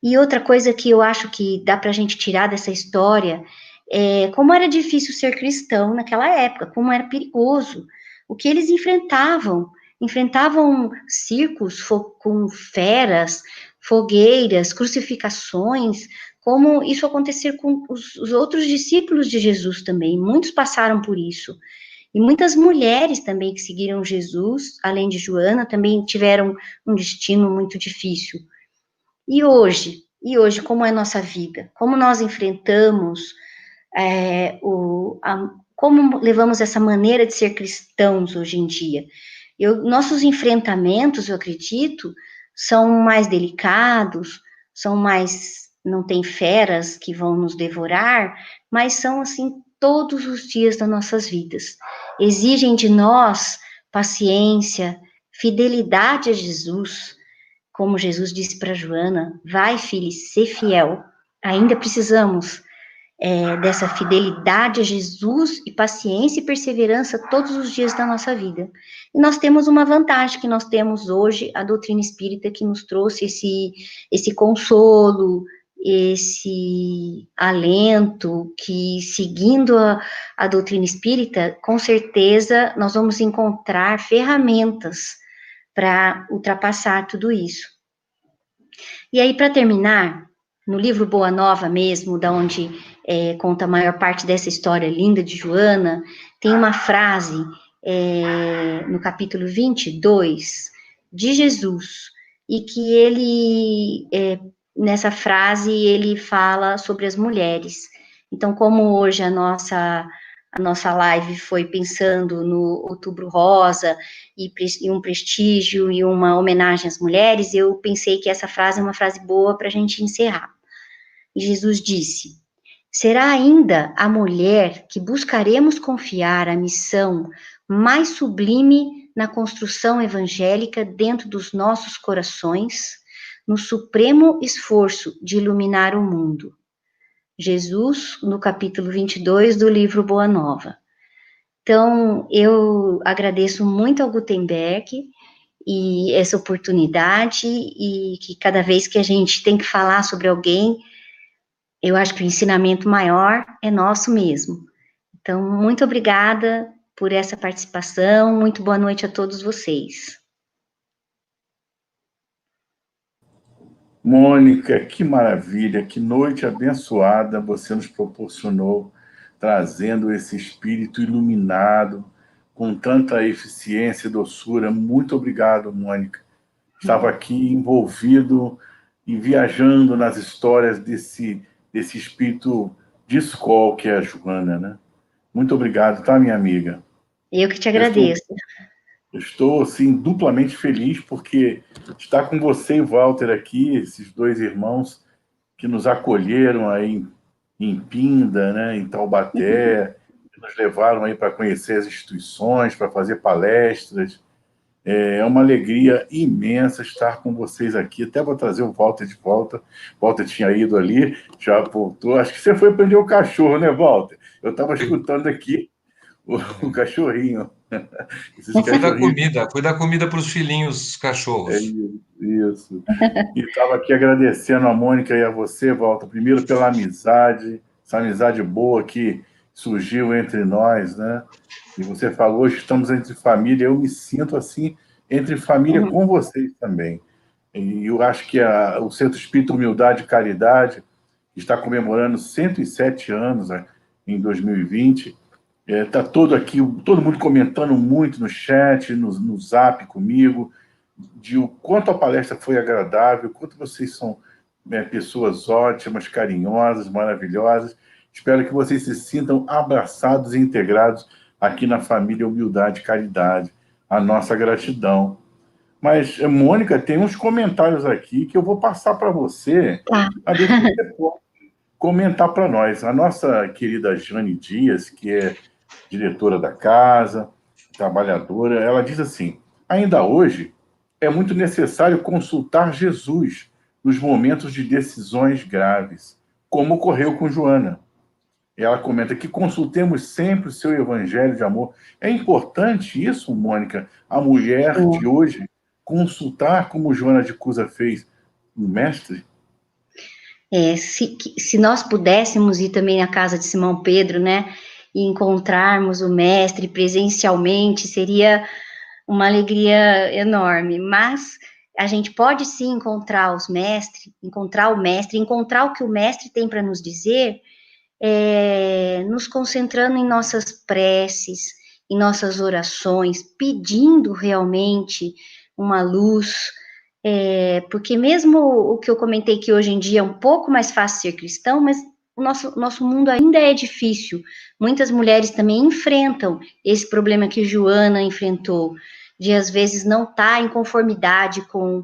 E outra coisa que eu acho que dá para a gente tirar dessa história é como era difícil ser cristão naquela época, como era perigoso, o que eles enfrentavam circos com feras, fogueiras, crucificações, como isso acontecer com os outros discípulos de Jesus também, muitos passaram por isso. E muitas mulheres também que seguiram Jesus, além de Joana, também tiveram um destino muito difícil. E hoje, como é a nossa vida? Como nós enfrentamos, como levamos essa maneira de ser cristãos hoje em dia? Nossos enfrentamentos, eu acredito, são mais delicados, não tem feras que vão nos devorar, mas são, assim, todos os dias das nossas vidas. Exigem de nós paciência, fidelidade a Jesus, como Jesus disse para Joana, vai, filha, ser fiel. Ainda precisamos dessa fidelidade a Jesus e paciência e perseverança todos os dias da nossa vida. E nós temos uma vantagem, que nós temos hoje a doutrina espírita que nos trouxe esse consolo, esse alento, que seguindo a doutrina espírita, com certeza nós vamos encontrar ferramentas para ultrapassar tudo isso. E aí, para terminar, no livro Boa Nova mesmo, da onde conta a maior parte dessa história linda de Joana, tem uma frase no capítulo 22 de Jesus, e que ele, nessa frase, ele fala sobre as mulheres. Então, como hoje a nossa live foi pensando no Outubro Rosa, e um prestígio e uma homenagem às mulheres, eu pensei que essa frase é uma frase boa para a gente encerrar. E Jesus disse: será ainda a mulher que buscaremos confiar a missão mais sublime na construção evangélica dentro dos nossos corações, no supremo esforço de iluminar o mundo. Jesus, no capítulo 22 do livro Boa Nova. Então, eu agradeço muito ao Gutenberg e essa oportunidade, e que cada vez que a gente tem que falar sobre alguém, eu acho que o ensinamento maior é nosso mesmo. Então, muito obrigada por essa participação, muito boa noite a todos vocês. Mônica, que maravilha, que noite abençoada você nos proporcionou, trazendo esse espírito iluminado, com tanta eficiência e doçura. Muito obrigado, Mônica. Estava aqui envolvido e viajando nas histórias desse espírito de escola que é a Joana, né? Muito obrigado, tá, minha amiga? Eu que te agradeço. Estou, assim, duplamente feliz porque estar com você e Walter aqui, esses dois irmãos que nos acolheram aí em Pinda, né, em Taubaté, que nos levaram aí para conhecer as instituições, para fazer palestras. É uma alegria imensa estar com vocês aqui. Até vou trazer o Walter de volta. O Walter tinha ido ali, já voltou. Acho que você foi prender o cachorro, né, Walter? Eu estava escutando aqui o cachorrinho. Fui dar comida para os filhinhos cachorros. É isso. E estava aqui agradecendo a Mônica e a você, Walter, primeiro pela amizade, essa amizade boa que surgiu entre nós, né? E você falou, hoje estamos entre família, eu me sinto assim, entre família com vocês também. E eu acho que o Centro Espírita Humildade e Caridade está comemorando 107 anos, né, em 2020. Está todo mundo comentando muito no chat, no zap comigo, de o quanto a palestra foi agradável, o quanto vocês são pessoas ótimas, carinhosas, maravilhosas. Espero que vocês se sintam abraçados e integrados aqui na família Humildade e Caridade. A nossa gratidão. Mas, Mônica, tem uns comentários aqui que eu vou passar para você, a ver se você pode comentar para nós. A nossa querida Jane Dias, que é diretora da casa, trabalhadora, ela diz assim: ainda hoje é muito necessário consultar Jesus nos momentos de decisões graves, como ocorreu com Joana. Ela comenta que consultemos sempre o seu evangelho de amor. É importante isso, Mônica, a mulher de hoje consultar, como Joana de Cusa fez, o mestre? Se nós pudéssemos ir também à casa de Simão Pedro, né, e encontrarmos o mestre presencialmente, seria uma alegria enorme, mas a gente pode sim encontrar o mestre, encontrar o que o mestre tem para nos dizer, nos concentrando em nossas preces, em nossas orações, pedindo realmente uma luz, porque mesmo o que eu comentei que hoje em dia é um pouco mais fácil ser cristão, mas o nosso mundo ainda é difícil. Muitas mulheres também enfrentam esse problema que Joana enfrentou, de às vezes não estar em conformidade com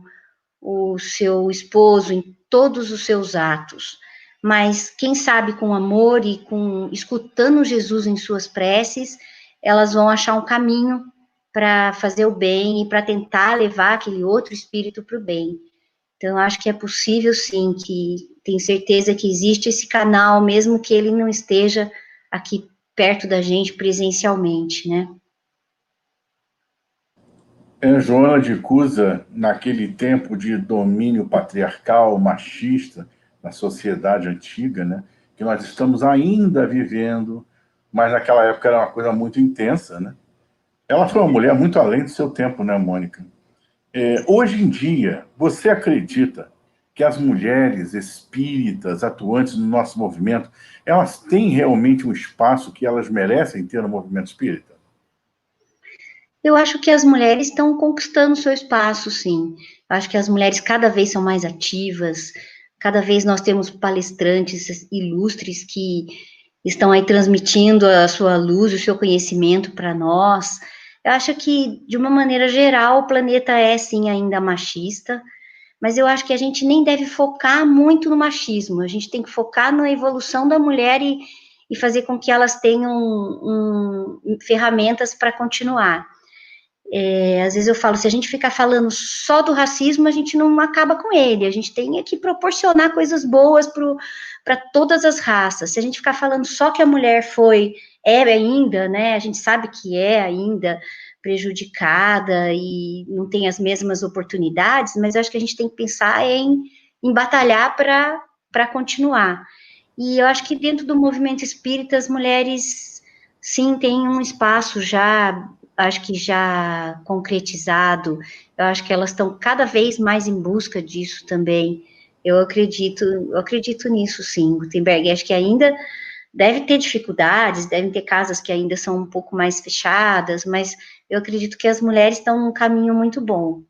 o seu esposo em todos os seus atos. Mas quem sabe com amor e com escutando Jesus em suas preces, elas vão achar um caminho para fazer o bem e para tentar levar aquele outro espírito para o bem. Então, eu acho que é possível, sim, que tenho certeza que existe esse canal, mesmo que ele não esteja aqui perto da gente presencialmente, né? Joana de Cusa, naquele tempo de domínio patriarcal, machista, na sociedade antiga, né, que nós estamos ainda vivendo, mas naquela época era uma coisa muito intensa, né? Ela foi uma mulher muito além do seu tempo, né, Mônica? Hoje em dia, você acredita que as mulheres espíritas atuantes no nosso movimento, elas têm realmente um espaço que elas merecem ter no movimento espírita? Eu acho que as mulheres estão conquistando seu espaço, sim. Eu acho que as mulheres cada vez são mais ativas, cada vez nós temos palestrantes ilustres que estão aí transmitindo a sua luz, o seu conhecimento para nós. Eu acho que, de uma maneira geral, o planeta é, sim, ainda machista, mas eu acho que a gente nem deve focar muito no machismo, a gente tem que focar na evolução da mulher e fazer com que elas tenham ferramentas para continuar. Às vezes eu falo, se a gente ficar falando só do racismo, a gente não acaba com ele, a gente tem que proporcionar coisas boas para todas as raças. Se a gente ficar falando só que a mulher foi é ainda, né, a gente sabe que é ainda prejudicada e não tem as mesmas oportunidades, mas eu acho que a gente tem que pensar em batalhar para continuar. E eu acho que dentro do movimento espírita, as mulheres, sim, têm um espaço já, acho que já concretizado, eu acho que elas estão cada vez mais em busca disso também. Eu acredito nisso, sim, Gutenberg. Acho que ainda deve ter dificuldades, devem ter casas que ainda são um pouco mais fechadas, mas eu acredito que as mulheres estão num caminho muito bom.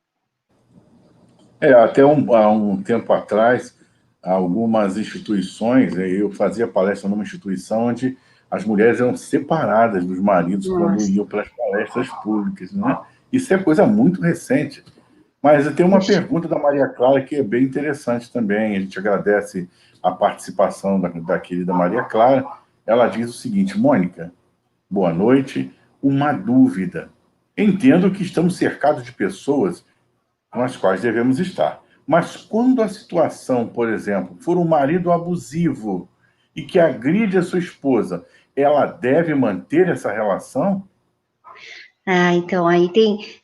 Até há um tempo atrás, algumas instituições, eu fazia palestra numa instituição onde as mulheres eram separadas dos maridos quando iam para as palestras públicas, né? Isso é coisa muito recente. Mas eu tenho uma pergunta da Maria Clara que é bem interessante também. A gente agradece a participação da querida Maria Clara. Ela diz o seguinte: Mônica, boa noite. Uma dúvida. Entendo que estamos cercados de pessoas com as quais devemos estar. Mas quando a situação, por exemplo, for um marido abusivo e que agride a sua esposa, ela deve manter essa relação? Então, aí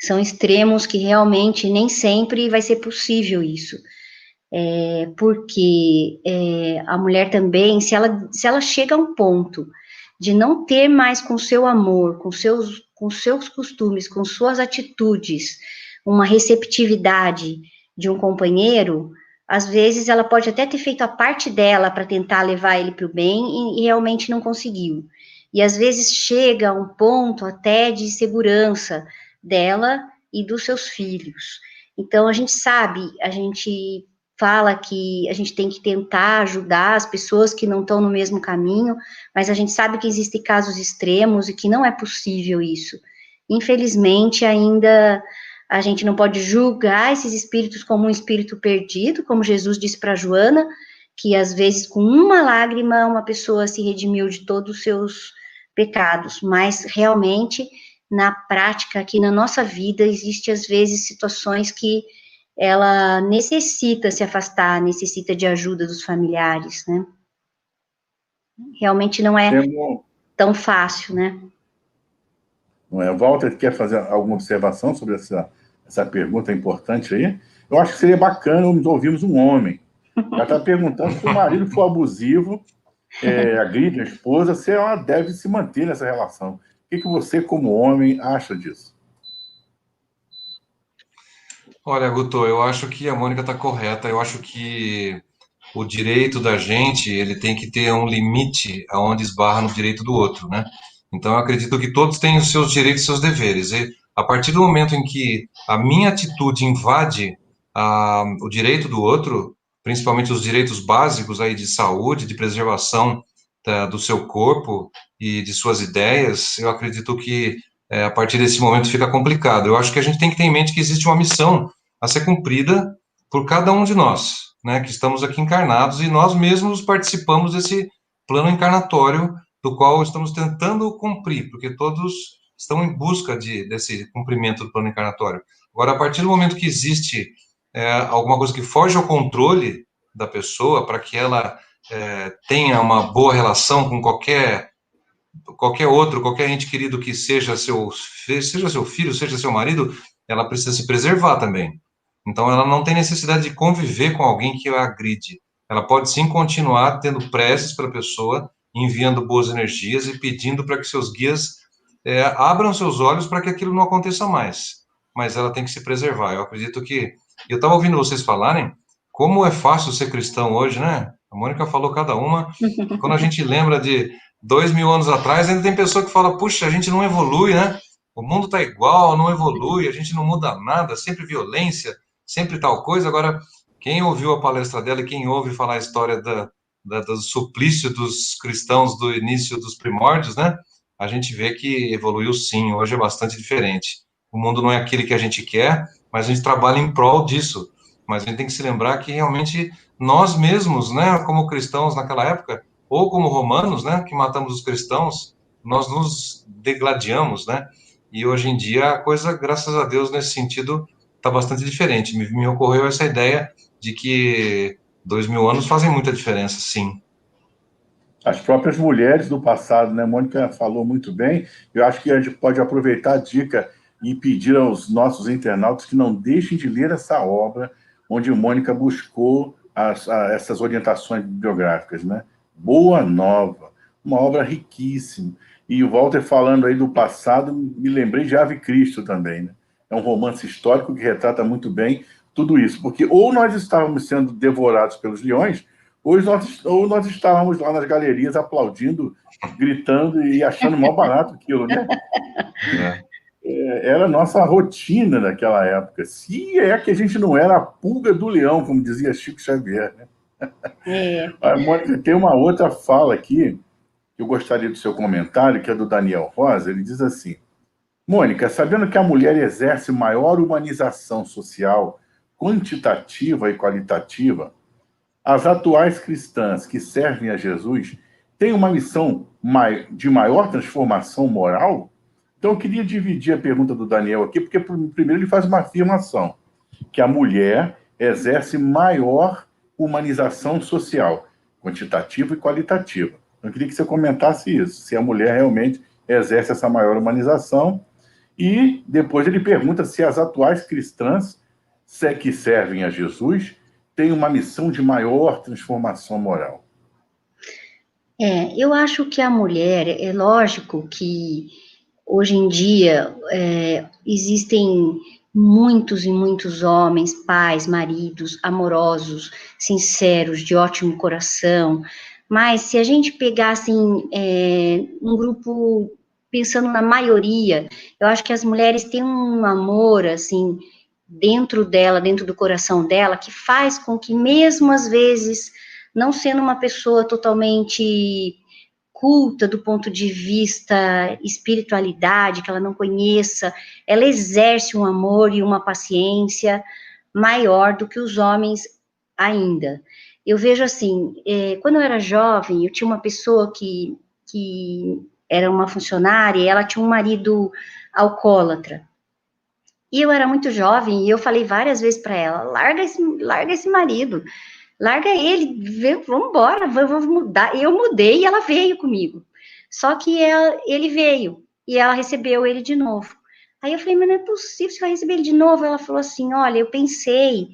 são extremos que realmente nem sempre vai ser possível isso. Porque a mulher também, se ela chega a um ponto de não ter mais com seu amor, com seus costumes, com suas atitudes, uma receptividade de um companheiro, às vezes ela pode até ter feito a parte dela para tentar levar ele para o bem e realmente não conseguiu. E às vezes chega a um ponto até de segurança dela e dos seus filhos. Então a gente fala que a gente tem que tentar ajudar as pessoas que não estão no mesmo caminho, mas a gente sabe que existem casos extremos e que não é possível isso. Infelizmente, ainda a gente não pode julgar esses espíritos como um espírito perdido, como Jesus disse para Joana, que às vezes com uma lágrima uma pessoa se redimiu de todos os seus pecados, mas realmente na prática, aqui na nossa vida, existe às vezes situações que ela necessita se afastar, necessita de ajuda dos familiares, né? Realmente não é tão fácil, né? Não é? Walter, quer fazer alguma observação sobre essa pergunta importante aí? Eu acho que seria bacana nós ouvirmos um homem. Ela está perguntando se o marido for abusivo, agride a esposa, se ela deve se manter nessa relação. O que você, como homem, acha disso? Olha, Guto, eu acho que a Mônica está correta. Eu acho que o direito da gente, ele tem que ter um limite aonde esbarra no direito do outro, né? Então, eu acredito que todos têm os seus direitos e seus deveres. E a partir do momento em que a minha atitude invade o direito do outro, principalmente os direitos básicos aí de saúde, de preservação do seu corpo e de suas ideias, eu acredito que a partir desse momento fica complicado. Eu acho que a gente tem que ter em mente que existe uma missão a ser cumprida por cada um de nós, né, que estamos aqui encarnados e nós mesmos participamos desse plano encarnatório do qual estamos tentando cumprir, porque todos estão em busca desse cumprimento do plano encarnatório. Agora, a partir do momento que existe alguma coisa que foge ao controle da pessoa, para que ela tenha uma boa relação com qualquer ente querido que seja seu filho, seja seu marido, ela precisa se preservar também. Então, ela não tem necessidade de conviver com alguém que a agride. Ela pode sim continuar tendo preces para a pessoa, enviando boas energias e pedindo para que seus guias abram seus olhos para que aquilo não aconteça mais. Mas ela tem que se preservar. Eu acredito que... Eu estava ouvindo vocês falarem como é fácil ser cristão hoje, né? A Mônica falou cada uma. Quando a gente lembra de 2000 anos atrás, ainda tem pessoa que fala, puxa, a gente não evolui, né? O mundo está igual, não evolui, a gente não muda nada, sempre violência, sempre tal coisa. Agora, quem ouviu a palestra dela e quem ouve falar a história do suplício dos cristãos do início dos primórdios, né? A gente vê que evoluiu sim, hoje é bastante diferente. O mundo não é aquele que a gente quer, mas a gente trabalha em prol disso. Mas a gente tem que se lembrar que realmente nós mesmos, né, como cristãos naquela época, ou como romanos, né, que matamos os cristãos, nós nos degladiamos, né? E hoje em dia a coisa, graças a Deus, nesse sentido, está bastante diferente. Me ocorreu essa ideia de que 2000 anos fazem muita diferença, sim. as próprias mulheres do passado, né? A Mônica falou muito bem. Eu acho que a gente pode aproveitar a dica e pedir aos nossos internautas que não deixem de ler essa obra, onde a Mônica buscou essas orientações bibliográficas, né? Boa Nova, uma obra riquíssima. E o Walter falando aí do passado, me lembrei de Ave Cristo também, né? É um romance histórico que retrata muito bem tudo isso, porque ou nós estávamos sendo devorados pelos leões, ou nós estávamos lá nas galerias aplaudindo, gritando e achando mal barato aquilo, né? Era a nossa rotina naquela época. Se é que a gente não era a pulga do leão, como dizia Chico Xavier, né? A Mônica, tem uma outra fala aqui, que eu gostaria do seu comentário, que é do Daniel Rosa. Ele diz assim: Mônica, sabendo que a mulher exerce maior humanização social, quantitativa e qualitativa, as atuais cristãs que servem a Jesus têm uma missão de maior transformação moral? Então, eu queria dividir a pergunta do Daniel aqui, porque primeiro ele faz uma afirmação, que a mulher exerce maior humanização social, quantitativa e qualitativa. Eu queria que você comentasse isso, se a mulher realmente exerce essa maior humanização. E depois ele pergunta se as atuais cristãs que servem a Jesus têm uma missão de maior transformação moral. Eu acho que a mulher, é lógico que hoje em dia existem muitos e muitos homens, pais, maridos, amorosos, sinceros, de ótimo coração, mas se a gente pegar, assim, um grupo, pensando na maioria, eu acho que as mulheres têm um amor, assim, dentro dela, dentro do coração dela, que faz com que, mesmo às vezes, não sendo uma pessoa totalmente culta do ponto de vista espiritualidade, que ela não conheça, ela exerce um amor e uma paciência maior do que os homens ainda. Eu vejo assim, quando eu era jovem, eu tinha uma pessoa que era uma funcionária, e ela tinha um marido alcoólatra. E eu era muito jovem, e eu falei várias vezes para ela, larga esse marido, larga ele, vamos embora, vamos mudar. Eu mudei e ela veio comigo. Só que ele veio e ela recebeu ele de novo. Aí eu falei, mas não é possível, você vai receber ele de novo? Ela falou assim, olha, eu pensei,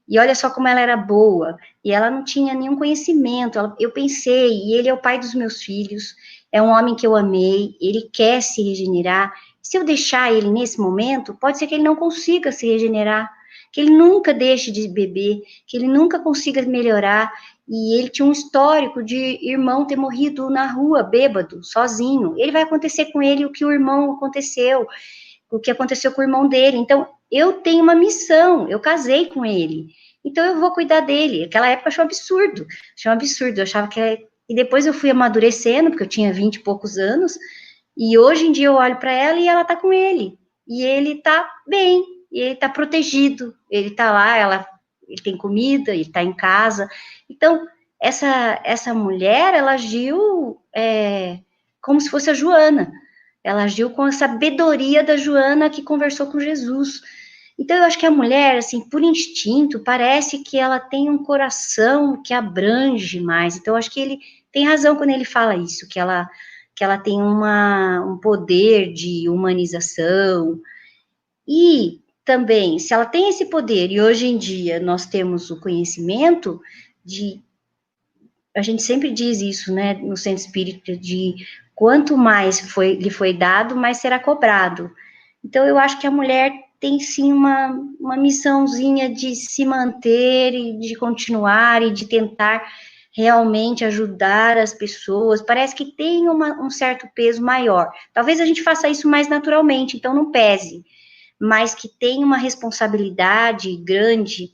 e olha só como ela era boa, e ela não tinha nenhum conhecimento, eu pensei, e ele é o pai dos meus filhos, é um homem que eu amei, ele quer se regenerar. Se eu deixar ele nesse momento, pode ser que ele não consiga se regenerar, que ele nunca deixe de beber, que ele nunca consiga melhorar. E ele tinha um histórico de irmão ter morrido na rua, bêbado, sozinho. Ele vai acontecer com ele o que o que aconteceu com o irmão dele. Então, eu tenho uma missão, eu casei com ele, então eu vou cuidar dele. Naquela época eu achei um absurdo, eu achava que E depois eu fui amadurecendo, porque eu tinha 20 e poucos anos, e hoje em dia eu olho para ela e ela tá com ele, e ele tá bem, e ele tá protegido, ele tá lá, ele tem comida, ele tá em casa. Então, essa mulher, ela agiu como se fosse a Joana, ela agiu com a sabedoria da Joana que conversou com Jesus. Então, eu acho que a mulher, assim, por instinto, parece que ela tem um coração que abrange mais. Então, eu acho que ele tem razão quando ele fala isso, que ela tem um poder de humanização. E também, se ela tem esse poder, e hoje em dia nós temos o conhecimento a gente sempre diz isso, né, no centro espírita, de quanto mais lhe foi dado, mais será cobrado. Então, eu acho que a mulher tem, sim, uma missãozinha de se manter e de continuar e de tentar realmente ajudar as pessoas. Parece que tem um certo peso maior. Talvez a gente faça isso mais naturalmente, então não pese, mas que tem uma responsabilidade grande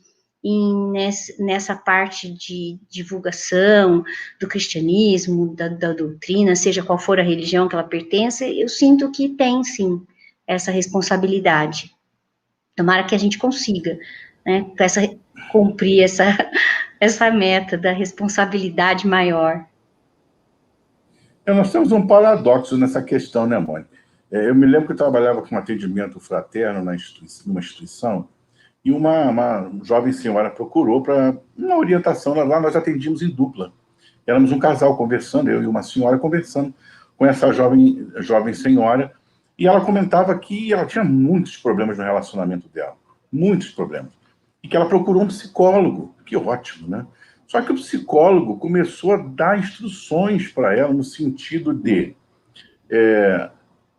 nessa parte de divulgação do cristianismo, da doutrina, seja qual for a religião que ela pertence. Eu sinto que tem, sim, essa responsabilidade. Tomara que a gente consiga, né, cumprir essa meta da responsabilidade maior. Nós temos um paradoxo nessa questão, né, Mônica? Eu me lembro que eu trabalhava com um atendimento fraterno numa instituição, e uma jovem senhora procurou para uma orientação. Lá nós atendíamos em dupla. éramos um casal conversando, eu e uma senhora conversando com essa jovem senhora, e ela comentava que ela tinha muitos problemas no relacionamento dela, muitos problemas, e que ela procurou um psicólogo. Que ótimo, né? Só que o psicólogo começou a dar instruções para ela no sentido de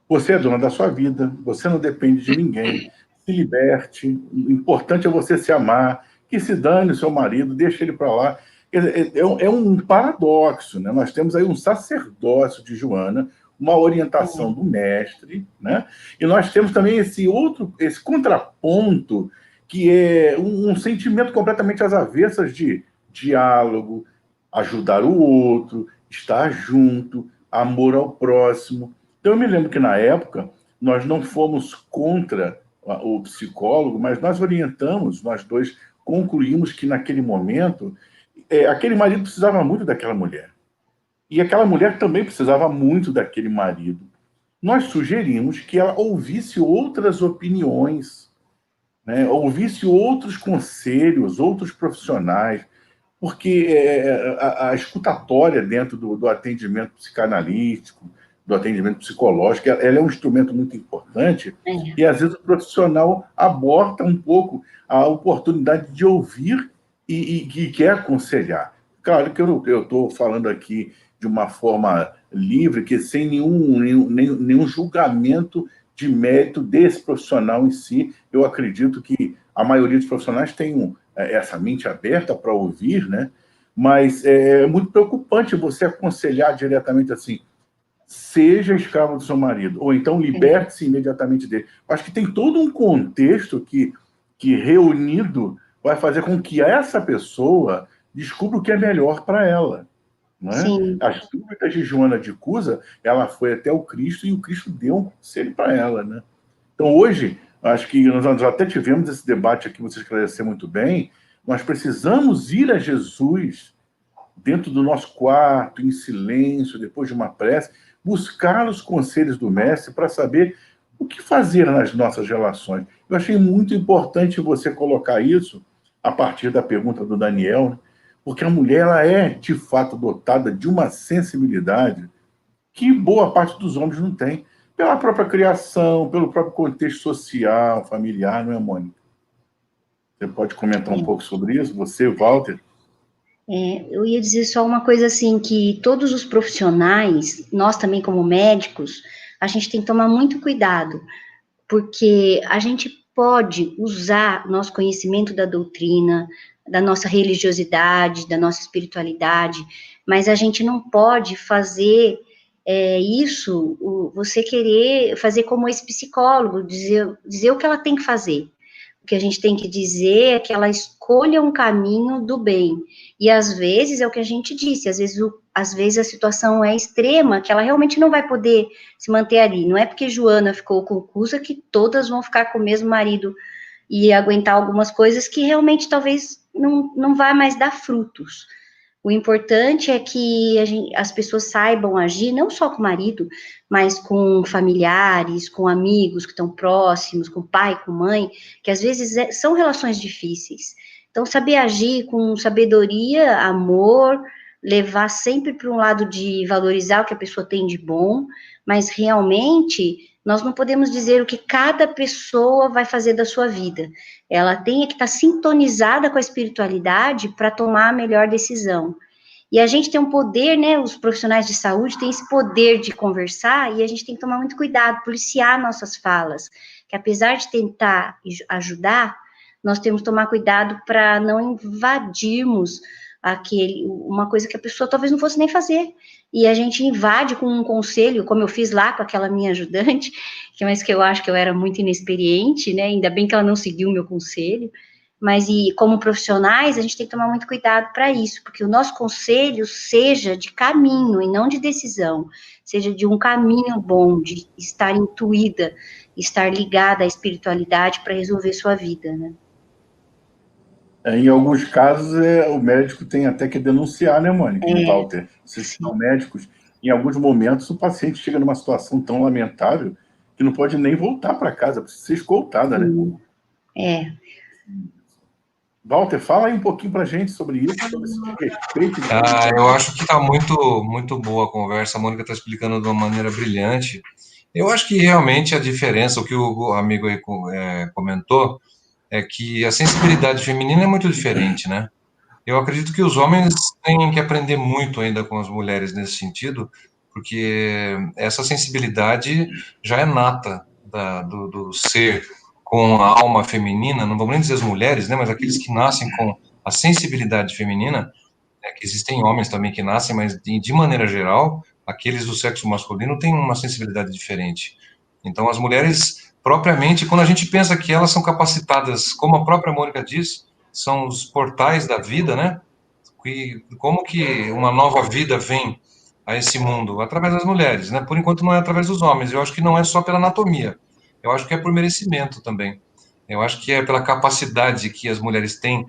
você é dona da sua vida, você não depende de ninguém, se liberte, o importante é você se amar, que se dane o seu marido, deixa ele para lá. É um paradoxo, né? Nós temos aí um sacerdócio de Joana, uma orientação do mestre, né? E nós temos também esse contraponto, que é um sentimento completamente às avessas de diálogo, ajudar o outro, estar junto, amor ao próximo. Então, eu me lembro que, na época, nós não fomos contra o psicólogo, mas nós orientamos, nós dois concluímos que, naquele momento, aquele marido precisava muito daquela mulher. E aquela mulher também precisava muito daquele marido. Nós sugerimos que ela ouvisse outras opiniões, né? Ouvisse outros conselhos, outros profissionais, porque a escutatória dentro do atendimento psicanalítico, do atendimento psicológico, ela é um instrumento muito importante, e às vezes o profissional aborta um pouco a oportunidade de ouvir e quer aconselhar. Claro que eu estou falando aqui de uma forma livre, que sem nenhum julgamento de mérito desse profissional em si. Eu acredito que a maioria dos profissionais tem essa mente aberta para ouvir, né? Mas é muito preocupante você aconselhar diretamente assim: seja escravo do seu marido, ou então liberte-se imediatamente dele. Acho que tem todo um contexto que reunido vai fazer com que essa pessoa descubra o que é melhor para ela. Não é? As dúvidas de Joana de Cusa, ela foi até o Cristo, e o Cristo deu um conselho para ela, né? Então, hoje, acho que nós até tivemos esse debate aqui, você esclareceu muito bem, nós precisamos ir a Jesus dentro do nosso quarto, em silêncio, depois de uma prece, buscar os conselhos do mestre para saber o que fazer nas nossas relações. Eu achei muito importante você colocar isso a partir da pergunta do Daniel, né? Porque a mulher, ela é, de fato, dotada de uma sensibilidade que boa parte dos homens não tem, pela própria criação, pelo próprio contexto social, familiar, não é, Mônica? Você pode comentar um pouco sobre isso? Você, Walter? Eu ia dizer só uma coisa assim, que todos os profissionais, nós também como médicos, a gente tem que tomar muito cuidado, porque a gente pode usar nosso conhecimento da doutrina, da nossa religiosidade, da nossa espiritualidade, mas a gente não pode fazer isso, você querer fazer como esse psicólogo, dizer o que ela tem que fazer. O que a gente tem que dizer é que ela escolha um caminho do bem. E às vezes é o que a gente disse, às vezes a situação é extrema, que ela realmente não vai poder se manter ali. Não é porque Joana ficou confusa que todas vão ficar com o mesmo marido e aguentar algumas coisas que realmente talvez não vai mais dar frutos. O importante é que as pessoas saibam agir, não só com o marido, mas com familiares, com amigos que estão próximos, com pai, com mãe, que às vezes são relações difíceis. Então, saber agir com sabedoria, amor, levar sempre para um lado de valorizar o que a pessoa tem de bom, mas realmente nós não podemos dizer o que cada pessoa vai fazer da sua vida. Ela tem que estar sintonizada com a espiritualidade para tomar a melhor decisão. E a gente tem um poder, né, os profissionais de saúde têm esse poder de conversar, e a gente tem que tomar muito cuidado, policiar nossas falas, que apesar de tentar ajudar, nós temos que tomar cuidado para não invadirmos uma coisa que a pessoa talvez não fosse nem fazer, e a gente invade com um conselho, como eu fiz lá com aquela minha ajudante, mas que eu acho que eu era muito inexperiente, né, ainda bem que ela não seguiu o meu conselho, mas e como profissionais, a gente tem que tomar muito cuidado para isso, porque o nosso conselho seja de caminho e não de decisão, seja de um caminho bom, de estar intuída, estar ligada à espiritualidade para resolver sua vida, né? Em alguns casos, o médico tem até que denunciar, né, Mônica e Walter? Vocês são médicos, em alguns momentos o paciente chega numa situação tão lamentável que não pode nem voltar para casa, precisa ser escoltada, né? Walter, fala aí um pouquinho para a gente sobre isso, sobre esse respeito. Eu acho que está muito, muito boa a conversa. A Mônica está explicando de uma maneira brilhante. Eu acho que realmente a diferença, o que o amigo aí comentou, é que a sensibilidade feminina é muito diferente, né? Eu acredito que os homens têm que aprender muito ainda com as mulheres nesse sentido, porque essa sensibilidade já é nata do ser com a alma feminina, não vamos nem dizer as mulheres, né, mas aqueles que nascem com a sensibilidade feminina, que existem homens também que nascem, mas de maneira geral, aqueles do sexo masculino têm uma sensibilidade diferente. Então, as mulheres, propriamente, quando a gente pensa que elas são capacitadas, como a própria Mônica diz, são os portais da vida, né? E como que uma nova vida vem a esse mundo? Através das mulheres, né? Por enquanto não é através dos homens. Eu acho que não é só pela anatomia. Eu acho que é por merecimento também. Eu acho que é pela capacidade que as mulheres têm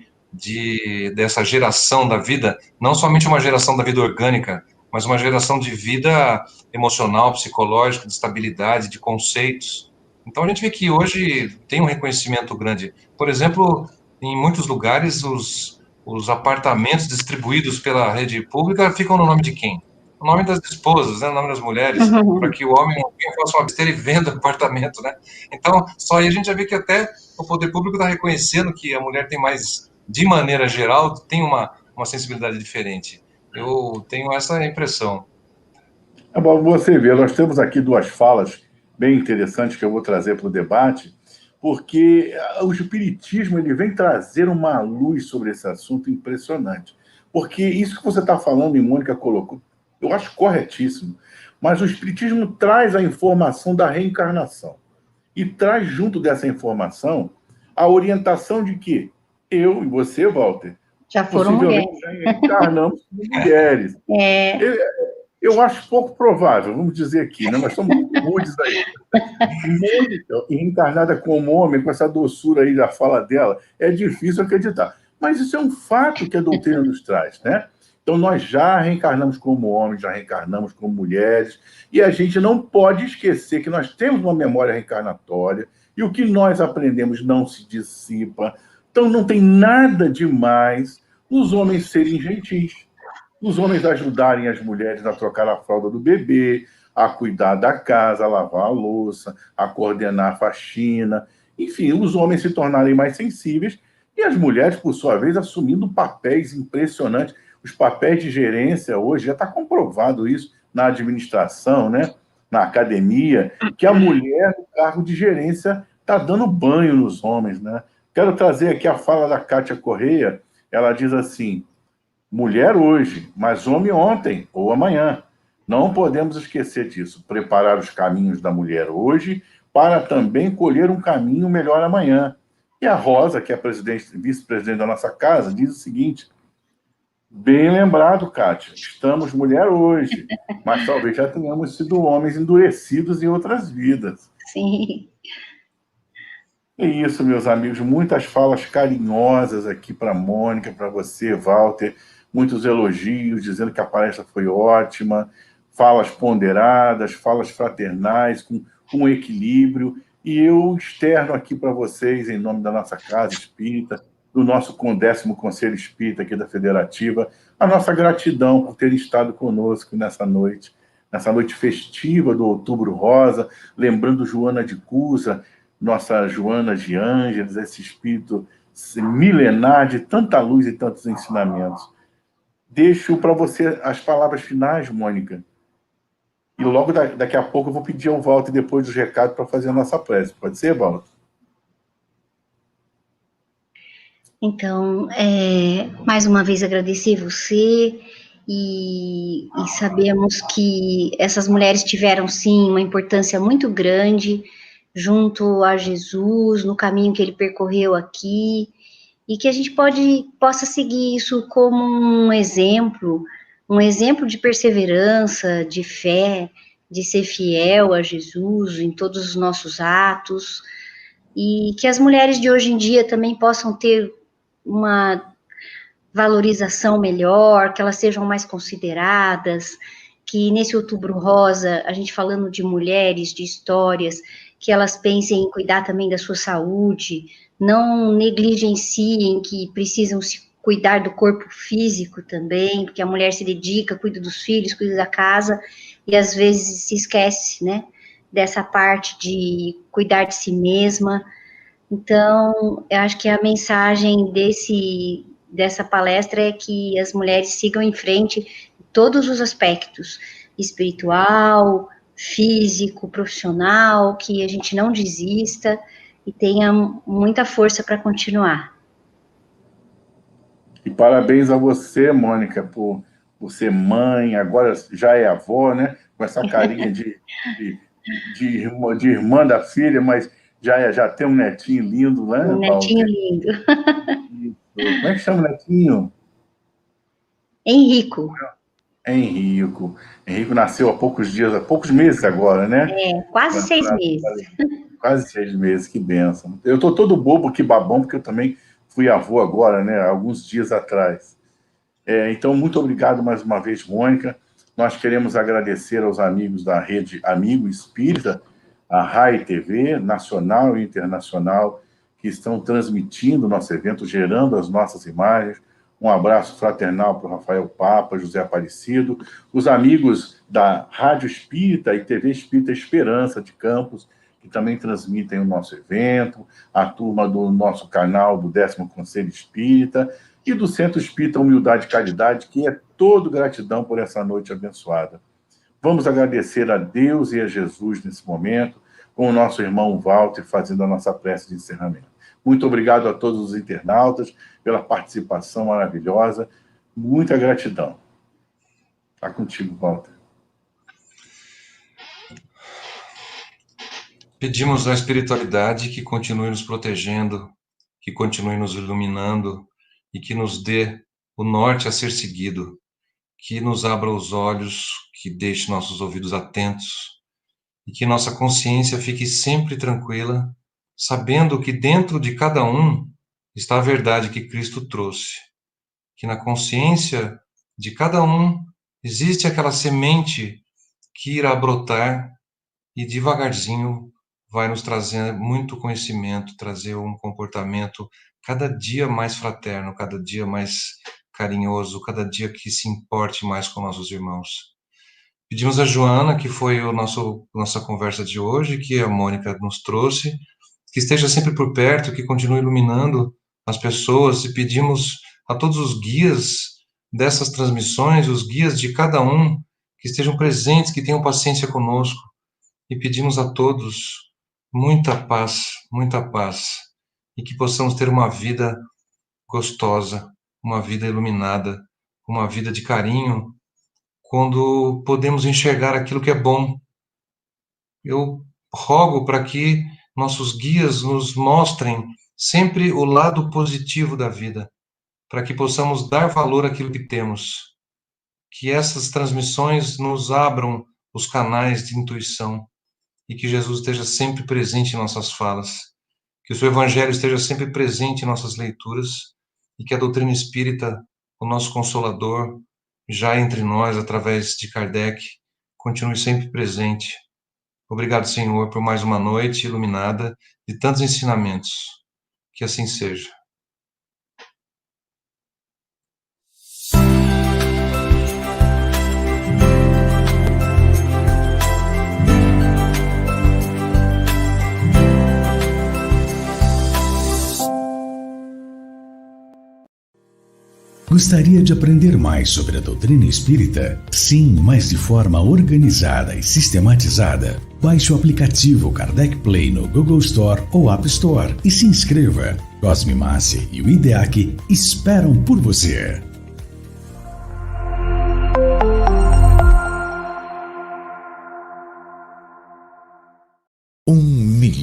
dessa geração da vida, não somente uma geração da vida orgânica, mas uma geração de vida emocional, psicológica, de estabilidade, de conceitos. Então a gente vê que hoje tem um reconhecimento grande. Por exemplo, em muitos lugares os apartamentos distribuídos pela rede pública ficam no nome de quem? O nome das esposas, né? O nome das mulheres, para que o homem não faça uma besteira e venda apartamento, né? Então, só aí a gente já vê que até o poder público está reconhecendo que a mulher tem mais, de maneira geral, tem uma sensibilidade diferente. Eu tenho essa impressão. É bom você ver, nós temos aqui duas falas bem interessantes que eu vou trazer para o debate, porque o espiritismo ele vem trazer uma luz sobre esse assunto impressionante. Porque isso que você está falando, e Mônica colocou, eu acho corretíssimo, mas o espiritismo traz a informação da reencarnação e traz junto dessa informação a orientação de que eu e você, Walter, já foram mulheres. Já reencarnamos como mulheres. Eu acho pouco provável, vamos dizer aqui, né? Nós estamos muito rudes aí. Mônica, reencarnada como homem, com essa doçura aí da fala dela, é difícil acreditar. Mas isso é um fato que a doutrina nos traz, né? Então, nós já reencarnamos como homens, já reencarnamos como mulheres, e a gente não pode esquecer que nós temos uma memória reencarnatória, e o que nós aprendemos não se dissipa. Então, não tem nada demais os homens serem gentis, os homens ajudarem as mulheres a trocar a fralda do bebê, a cuidar da casa, a lavar a louça, a coordenar a faxina, enfim, os homens se tornarem mais sensíveis e as mulheres, por sua vez, assumindo papéis impressionantes. Os papéis de gerência hoje, já está comprovado isso na administração, né? Na academia, que a mulher no cargo de gerência está dando banho nos homens, né? Quero trazer aqui a fala da Kátia Correia, ela diz assim: mulher hoje, mas homem ontem ou amanhã. Não podemos esquecer disso. Preparar os caminhos da mulher hoje para também colher um caminho melhor amanhã. E a Rosa, que é a vice-presidente da nossa casa, diz o seguinte: bem lembrado, Kátia, estamos mulher hoje, mas talvez já tenhamos sido homens endurecidos em outras vidas. Sim. É isso, meus amigos. Muitas falas carinhosas aqui para a Mônica, para você, Walter. Muitos elogios, dizendo que a palestra foi ótima. Falas ponderadas, falas fraternais, com equilíbrio. E eu externo aqui para vocês, em nome da nossa Casa Espírita, do nosso 10º Conselho Espírita aqui da Federativa, a nossa gratidão por terem estado conosco nessa noite festiva do Outubro Rosa, lembrando Joana de Cusa, nossa Joana de Ângeles, esse espírito milenar de tanta luz e tantos ensinamentos. Deixo para você as palavras finais, Mônica. E logo daqui a pouco eu vou pedir ao Walter, depois dos recados, para fazer a nossa prece. Pode ser, Walter? Então, mais uma vez agradecer você e sabemos que essas mulheres tiveram, sim, uma importância muito grande junto a Jesus, no caminho que ele percorreu aqui, e que a gente possa seguir isso como um exemplo de perseverança, de fé, de ser fiel a Jesus em todos os nossos atos, e que as mulheres de hoje em dia também possam ter uma valorização melhor, que elas sejam mais consideradas, que nesse Outubro Rosa, a gente falando de mulheres, de histórias, que elas pensem em cuidar também da sua saúde, não negligenciem que precisam se cuidar do corpo físico também, porque a mulher se dedica, cuida dos filhos, cuida da casa, e às vezes se esquece, né, dessa parte de cuidar de si mesma. Então, eu acho que a mensagem dessa palestra é que as mulheres sigam em frente em todos os aspectos, espiritual, físico, profissional, que a gente não desista e tenha muita força para continuar. E parabéns a você, Mônica, por ser mãe, agora já é avó, né? Com essa carinha de irmã da filha, mas já tem um netinho lindo, né, Um netinho lindo. Como é que chama o netinho? Henrico. Henrico. Henrico nasceu há poucos meses agora, né? Quase 6 meses. Quase 6 meses, que bênção. Eu tô todo bobo, que babão, porque eu também fui avô agora, né? Alguns dias atrás. Então, muito obrigado mais uma vez, Mônica. Nós queremos agradecer aos amigos da rede Amigo Espírita, a RAI TV, nacional e internacional, que estão transmitindo o nosso evento, gerando as nossas imagens. Um abraço fraternal para o Rafael Papa, José Aparecido, os amigos da Rádio Espírita e TV Espírita Esperança de Campos, que também transmitem o nosso evento, a turma do nosso canal do 10º Conselho Espírita e do Centro Espírita Humildade e Caridade, que é todo gratidão por essa noite abençoada. Vamos agradecer a Deus e a Jesus nesse momento, com o nosso irmão Walter fazendo a nossa prece de encerramento. Muito obrigado a todos os internautas pela participação maravilhosa. Muita gratidão. Está contigo, Walter. Pedimos à espiritualidade que continue nos protegendo, que continue nos iluminando e que nos dê o norte a ser seguido, que nos abra os olhos, que deixe nossos ouvidos atentos e que nossa consciência fique sempre tranquila, sabendo que dentro de cada um está a verdade que Cristo trouxe, que na consciência de cada um existe aquela semente que irá brotar e devagarzinho vai nos trazer muito conhecimento, trazer um comportamento cada dia mais fraterno, cada dia mais carinhoso, cada dia que se importe mais com nossos irmãos. Pedimos a Joana, que foi nossa conversa de hoje, que a Mônica nos trouxe, que esteja sempre por perto, que continue iluminando as pessoas, e pedimos a todos os guias dessas transmissões, os guias de cada um, que estejam presentes, que tenham paciência conosco, e pedimos a todos muita paz, e que possamos ter uma vida gostosa, uma vida iluminada, uma vida de carinho, quando podemos enxergar aquilo que é bom. Eu rogo para que nossos guias nos mostrem sempre o lado positivo da vida, para que possamos dar valor àquilo que temos. Que essas transmissões nos abram os canais de intuição e que Jesus esteja sempre presente em nossas falas, que o seu Evangelho esteja sempre presente em nossas leituras e que a doutrina espírita, o nosso Consolador, já entre nós, através de Kardec, continue sempre presente. Obrigado, Senhor, por mais uma noite iluminada de tantos ensinamentos. Que assim seja. Gostaria de aprender mais sobre a doutrina espírita? Sim, mas de forma organizada e sistematizada. Baixe o aplicativo Kardec Play no Google Store ou App Store e se inscreva. Cosme Massi e o IDEAC esperam por você.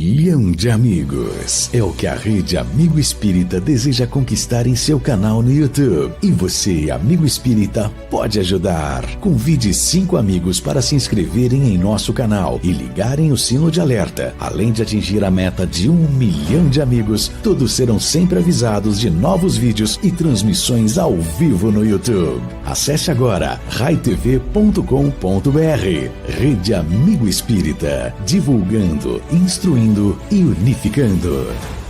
milhão de amigos. É o que a Rede Amigo Espírita deseja conquistar em seu canal no YouTube. E você, amigo espírita, pode ajudar. Convide 5 amigos para se inscreverem em nosso canal e ligarem o sino de alerta. Além de atingir a meta de 1 milhão de amigos, todos serão sempre avisados de novos vídeos e transmissões ao vivo no YouTube. Acesse agora raitv.com.br. Rede Amigo Espírita, divulgando, instruindo e unificando.